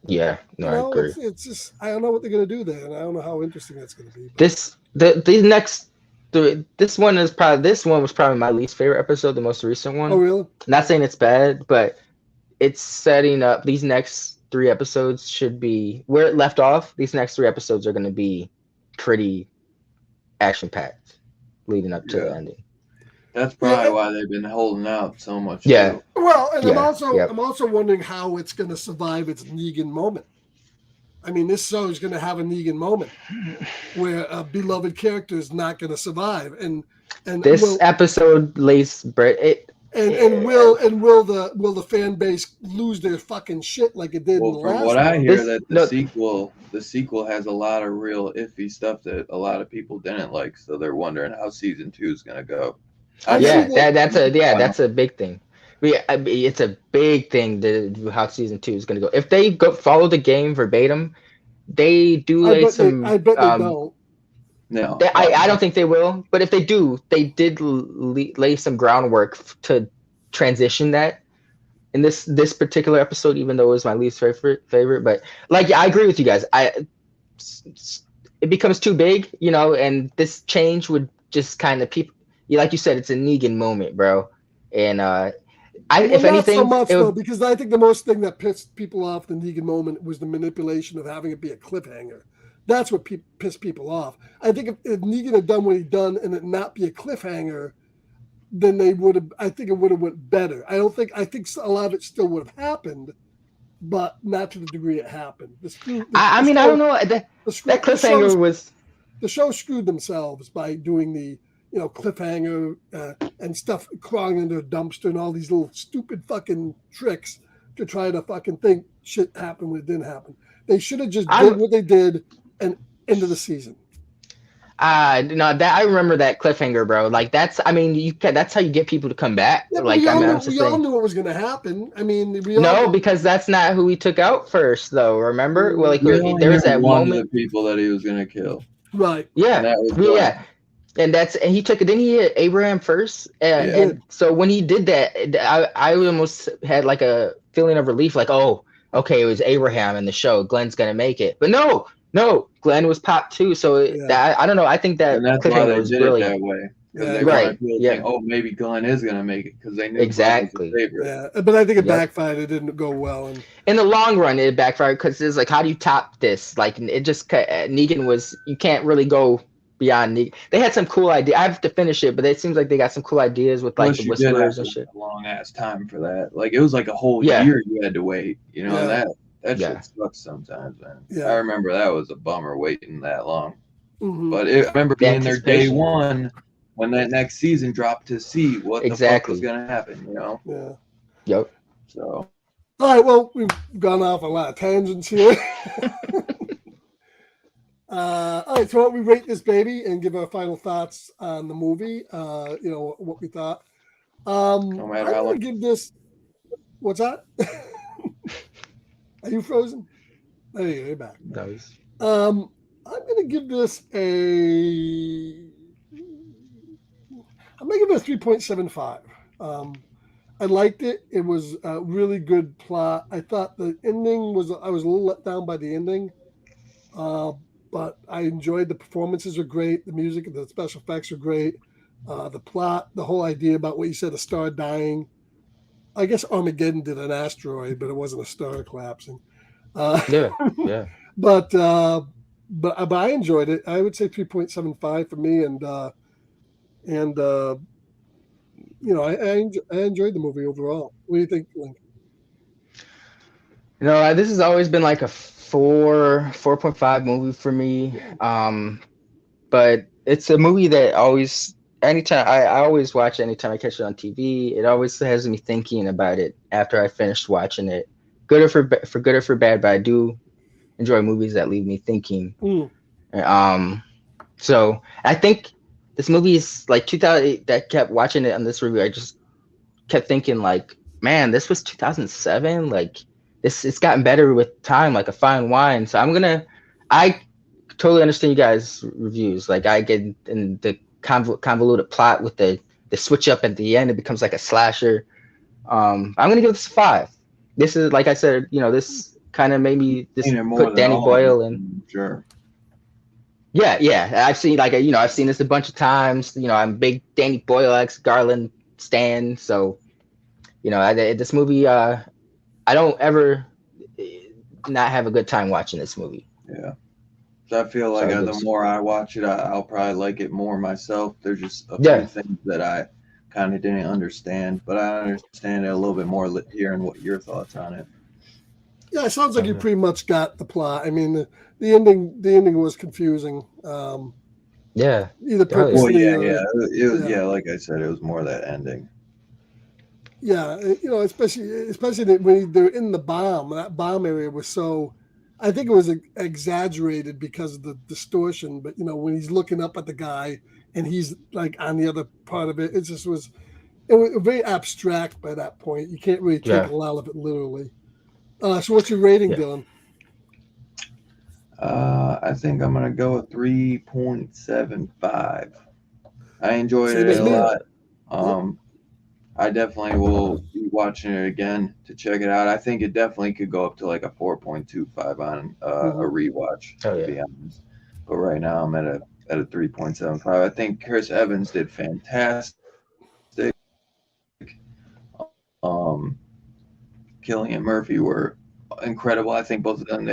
S4: Yeah, no,
S3: You know,
S4: I agree.
S3: it's just I don't know what they're gonna do there, and I don't know how interesting that's gonna be.
S4: This one was probably my least favorite episode, the most recent one.
S3: Oh really?
S4: Not saying it's bad, but it's setting up these next 3 episodes should be where it left off. These next 3 episodes are going to be pretty action packed, leading up to the ending.
S5: That's probably why they've been holding out so much.
S4: Yeah.
S5: Too.
S3: Well, and
S4: Yeah,
S3: I'm also wondering how it's going to survive its Negan moment. I mean, this show is going to have a Negan moment where a beloved character is not going to survive, and
S4: this episode lays it.
S3: And will the fan base lose their fucking shit like it did in the last one?
S5: From what I hear, that the sequel has a lot of real iffy stuff that a lot of people didn't like, so they're wondering how season 2 is gonna go.
S4: That's a big thing. It's a big thing to how season 2 is gonna go. If they follow the game verbatim, they do lay some.
S3: I bet they don't.
S5: No,
S4: I don't think they will. But if they do, they did lay some groundwork to transition that in this particular episode. Even though it was my least favorite, but like I agree with you guys. It becomes too big, you know, and this change would just kind of like you said, it's a Negan moment, bro. And if anything,
S3: not so much though, because I think the most thing that pissed people off the Negan moment was the manipulation of having it be a cliffhanger. That's what pissed people off. I think if Negan had done what he'd done and it not be a cliffhanger, then they would have. I think it would have went better. I think a lot of it still would have happened, but not to the degree it happened.
S4: I don't know. That cliffhanger was
S3: the show screwed themselves by doing the cliffhanger and stuff crawling into a dumpster and all these little stupid fucking tricks to try to fucking think shit happened when it didn't happen. They should have just did what they did and end of the season.
S4: No, that I remember that cliffhanger, bro. Like that's how you get people to come back.
S3: Yeah,
S4: like
S3: we
S4: all
S3: knew what was going to happen. I mean,
S4: because that's not who he took out first, though. Remember, there was that
S5: one
S4: moment.
S5: of the people that he was going to kill.
S3: Right.
S4: Yeah. And he took it. Didn't he hit Abraham first? And so when he did that, I almost had like a feeling of relief, like, oh, okay, it was Abraham in the show. Glenn's gonna make it, but no, Glenn was popped too. So I don't know. I think that
S5: cliffhanger was brilliant that way.
S4: Right.
S5: Think, oh, maybe Glenn is gonna make it because they knew
S4: exactly.
S5: Glenn was his favorite.
S3: Yeah, but I think it backfired. It didn't go well. And
S4: in the long run, it backfired because it's like, how do you top this? Like, it just Negan was. You can't really go beyond Negan. They had some cool ideas. I have to finish it, but it seems like they got some cool ideas with like the whisperers and shit.
S5: A long ass time for that. Like it was like a whole year you had to wait. You know that shit sucks sometimes, man. Yeah. I remember that was a bummer waiting that long. Mm-hmm. But I remember being there day one when that next season dropped to see what the fuck was gonna happen. You know.
S3: Yeah.
S4: Yep.
S5: So.
S3: All right. Well, we've gone off a lot of tangents here. All right, so why don't we rate this baby and give our final thoughts on the movie? What we thought. I'm gonna give this. What's that? Are you frozen? There you go. You're back.
S4: Nice.
S3: I'm gonna give this a I'm going to give it a 3.75. I liked it. It was a really good plot. I thought the ending was, I was a little let down by the ending. But I enjoyed the performances are great. The music and the special effects are great. The plot, the whole idea about what you said, a star dying. I guess Armageddon did an asteroid, but it wasn't a star collapsing. Uh,
S4: Yeah, yeah.
S3: but I enjoyed it. I would say 3.75 for me, and I enjoyed the movie overall. What do you think, Link?
S4: This has always been like a 4.5 movie for me. But it's a movie that always, anytime I always watch it, anytime I catch it on TV, it always has me thinking about it after I finished watching it. Good or for good or for bad, but I do enjoy movies that leave me thinking. So I think this movie is like 2000. That kept watching it on this review. I just kept thinking like, man, this was 2007. Like it's gotten better with time, like a fine wine. So I totally understand you guys' reviews. Like I get in the convoluted plot with the switch up at the end. It becomes like a slasher. I'm gonna give this a 5. This is, like I said, this kind of made me just put Danny Boyle in.
S5: Sure.
S4: Yeah. I've seen I've seen this a bunch of times. I'm a big Danny Boyle ex Garland stan. So, this movie, I don't ever not have a good time watching this movie.
S5: Yeah. So I feel like the more I watch it, I'll probably like it more myself. There's just a few things that I kind of didn't understand, but I understand it a little bit more hearing what your thoughts on it.
S3: Yeah, it sounds like you pretty much got the plot. I mean, the ending was confusing.
S4: Yeah.
S3: Either purposely.
S5: Yeah, like I said, it was more that ending.
S3: Yeah, especially when they're in the bomb. That bomb area was so. I think it was exaggerated because of the distortion. But when he's looking up at the guy and he's like on the other part of it, it was very abstract by that point. You can't really take a lot of it literally. So what's your rating, Dylan?
S5: I think I'm gonna go with 3.75. I enjoyed it a lot. I definitely will be watching it again to check it out. I think it definitely could go up to like a 4.25 on a rewatch, to be honest. But right now I'm at a 3.75. I think Chris Evans did fantastic. Cillian Murphy were incredible. I think both of them,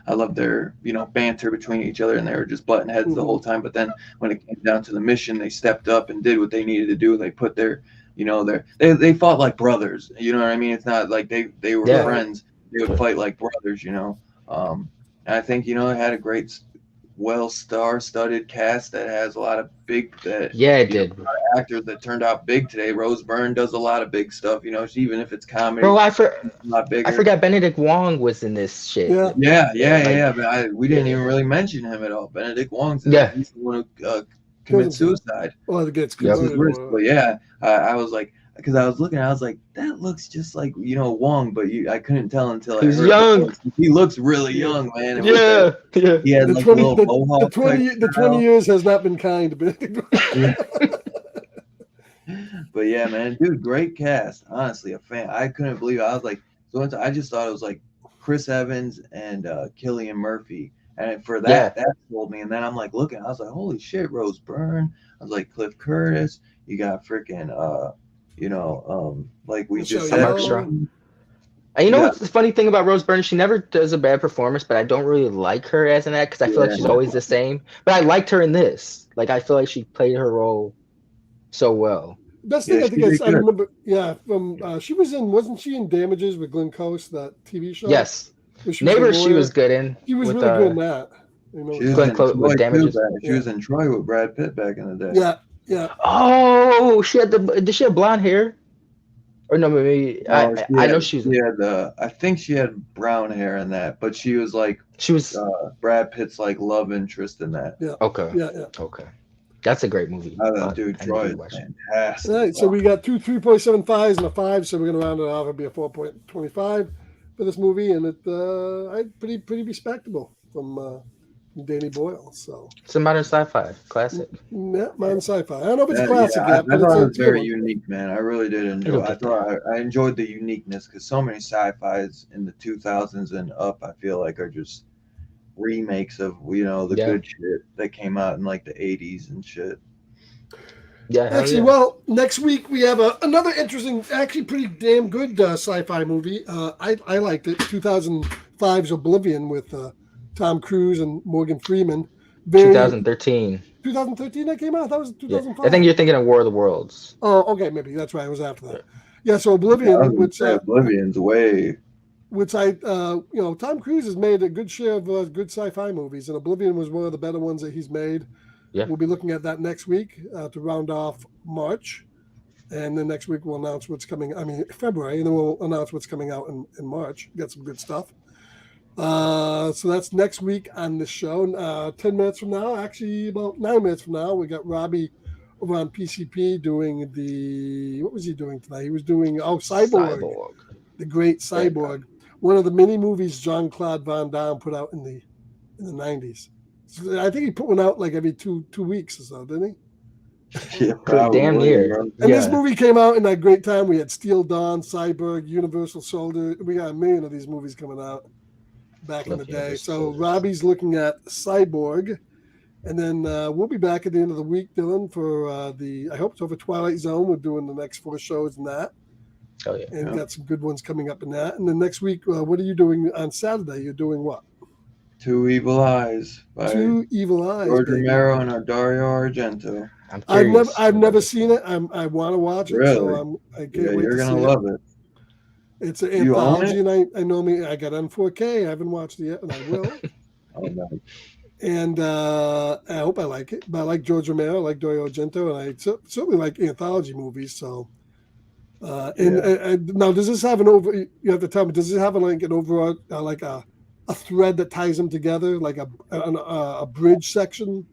S5: I love their banter between each other, and they were just butting heads the whole time. But then when it came down to the mission, they stepped up and did what they needed to do. They put their they fought like brothers. You know what I mean? It's not like they were friends. They would fight like brothers. And I think it had a great, star-studded cast that has a lot of big
S4: it did
S5: actors that turned out big today. Rose Byrne does a lot of big stuff. Even if it's comedy.
S4: Bro, I
S5: I
S4: forgot Benedict Wong was in this shit.
S5: Yeah. But we didn't even really mention him at all. Benedict Wong's he's the one who commits suicide.
S3: Well, it gets
S5: But I was like, because I was looking, I was like, that looks just like Wong, but I couldn't tell until
S4: he's young.
S5: He looks really young, man.
S4: He had
S5: like a little mohawk.
S3: The 20 years has not been kind to Benedict.
S5: But yeah, man, dude, great cast. Honestly, a fan. I couldn't believe it. I was like, I just thought it was like Chris Evans and Cillian Murphy. And for that told me. And then I'm like looking, I was like, holy shit, Rose Byrne. I was like, Cliff Curtis. You got freaking, like we just said.
S4: Mark Strong. And what's the funny thing about Rose Byrne? She never does a bad performance, but I don't really like her as an actor because I feel like she's always the same. But I liked her in this. Like, I feel like she played her role so well.
S3: Best thing I think I remember, from she wasn't she in Damages with Glenn Close, that TV show?
S4: Yes. Neighbors, she was good in.
S3: She was really good in that.
S4: Glenn Close with Damages.
S5: She was in Troy with Brad Pitt back in the day.
S3: Yeah.
S4: Oh, did she have blonde hair? Or no, maybe I know she
S5: had I think she had brown hair in that, but she was Brad Pitt's like love interest in that.
S3: Yeah.
S4: Okay.
S3: Yeah.
S4: Okay. That's a great movie.
S5: Dude, Troy is fantastic.
S3: All right, so we got two 3.75s and a 5, so we're gonna round it off. It'll be a 4.25 for this movie, and it pretty respectable from Danny Boyle. So
S4: It's a modern sci-fi classic.
S3: yeah, modern sci-fi. I don't know if it's
S5: Yeah,
S3: classic
S5: I
S3: yet, but
S5: thought
S3: it's
S5: it
S3: a
S5: was very
S3: tier one.
S5: unique, man. I really did enjoy.
S4: You'll
S5: I
S4: get
S5: thought I enjoyed the uniqueness because so many sci-fis in the 2000s and up, I feel like are just remakes of the
S4: Yeah.
S5: good shit that came out in like the 80s and shit.
S4: Yeah, hell
S3: Actually,
S4: yeah.
S3: well, next week we have another interesting, actually pretty damn good sci-fi movie. I liked it. 2005's Oblivion with Tom Cruise and Morgan Freeman. Very
S4: 2013.
S3: 2013 that came out. That was
S4: Yeah, I think
S3: 2005.
S4: you're thinking of War of the Worlds.
S3: Oh, okay, maybe that's right. It was after
S4: Yeah.
S3: that. Yeah, so
S5: Yeah, I was
S3: Oblivion,
S5: gonna say Oblivion's way.
S3: Tom Cruise has made a good share of good sci-fi movies, and Oblivion was one of the better ones that he's made.
S4: Yeah.
S3: We'll be looking at that next week to round off March. And then next week we'll announce what's coming. I mean, February, and then we'll announce what's coming out in March. Got some good stuff. So that's next week on the show. 10 minutes from now, actually about 9 minutes from now, we got Robbie over on PCP doing what was he doing tonight? He was doing, Cyborg. The Great Cyborg. One of the mini movies Jean-Claude Van Damme put out in the 90s. So I think he put one out like every two weeks or so, didn't he?
S5: Yeah, probably.
S4: Damn near.
S3: And
S4: Yeah.
S3: this movie came out in that great time. We had Steel Dawn, Cyborg, Universal Soldier. We got a million of these movies coming out back in the day.
S4: Universal
S3: So
S4: Soldier.
S3: Robbie's looking at Cyborg. And then we'll be back at the end of the week, Dylan, for I hope so, for Twilight Zone. We're doing the next 4 shows in that.
S4: Oh yeah.
S3: And got some good ones coming up in that. And then next week, what are you doing on Saturday? You're doing what?
S5: Two Evil Eyes by
S3: Two Evil Eyes.
S5: George
S3: baby.
S5: Romero and Dario Argento.
S4: I'm
S3: I've
S4: curious.
S3: never seen it. I want to watch it,
S5: Really?
S3: so I can't
S5: Yeah,
S3: wait
S5: you're
S3: to
S5: gonna
S3: see
S5: love it.
S3: It's an
S5: You own
S3: anthology, and I normally I got it on 4K. I haven't watched it yet, and I will.
S5: Oh no.
S3: And I hope I like it. But I like George Romero, I like Dario Argento, and I certainly like anthology movies. So, now does this have an over? You have to tell me. Does it have like an overall like a thread that ties them together, like a bridge section,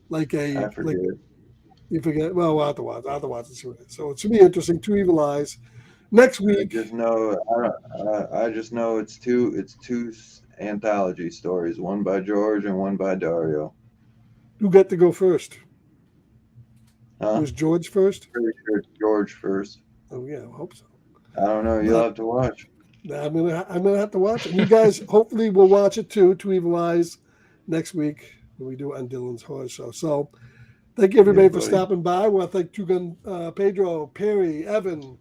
S3: like
S5: I forget.
S3: You forget? Well, I'll have to watch. I'll have to watch it. See what it is. So it should be interesting. Two Evil Eyes. Next
S5: I
S3: week.
S5: just know I just know it's two anthology stories, one by George and one by Dario.
S3: Who got to go first?
S5: Huh?
S3: Was George first?
S5: Pretty sure it's George first.
S3: Oh yeah, I hope so.
S5: I don't know. You'll have to watch.
S3: I'm gonna have to watch it. You guys hopefully will watch it too. Two Evil Eyes next week when we do it on Dylan's Horror Show. So thank you everybody for stopping by. I want to thank Two Gun Pedro, Perry, Evan,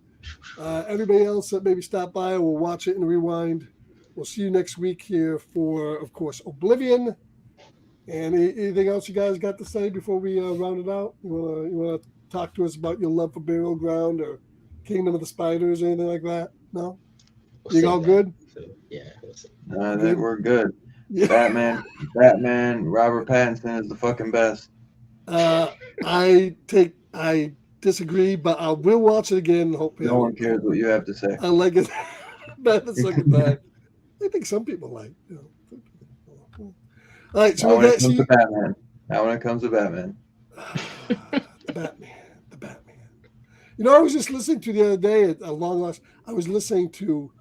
S3: everybody else that maybe stopped by or will watch it and rewind. We'll see you next week here for, of course, Oblivion. And anything else you guys got to say before we round it out? You wanna talk to us about your love for Burial Ground or Kingdom of the Spiders or anything like that? No? You all good?
S4: Yeah.
S5: I think we're good.
S3: Yeah.
S5: Batman, Robert Pattinson is the fucking best.
S3: I disagree, but I will watch it again. Hopefully,
S5: No one cares what you have to say.
S3: I like it better the second time. I think some people like. All right, so
S5: Not when
S3: we'll
S5: it comes to Batman. Not when it comes to Batman.
S3: The Batman. I was just listening to the other day at a long last. I was listening to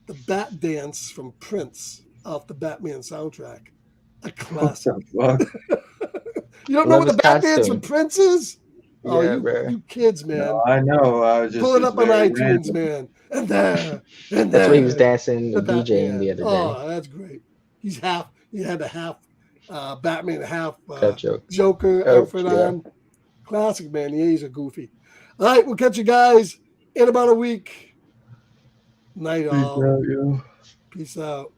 S3: the Bat Dance from Prince off the Batman soundtrack. A classic.
S5: What the fuck?
S3: You don't know what the Bat Dance from Prince is? Oh,
S4: Yeah,
S3: you kids, man.
S5: No, I know. I was just
S3: Pull it up on iTunes,
S5: random.
S3: man. And there.
S4: That's why he was dancing and
S3: the
S4: DJing
S3: Batman.
S4: the other day.
S3: Oh, that's great. He had a half Batman, half
S4: Joker
S3: outfit on. Classic, man. Yeah, he's a goofy. All right, we'll catch you guys in about a week. Night all.
S5: Peace out, yo.
S3: Peace out.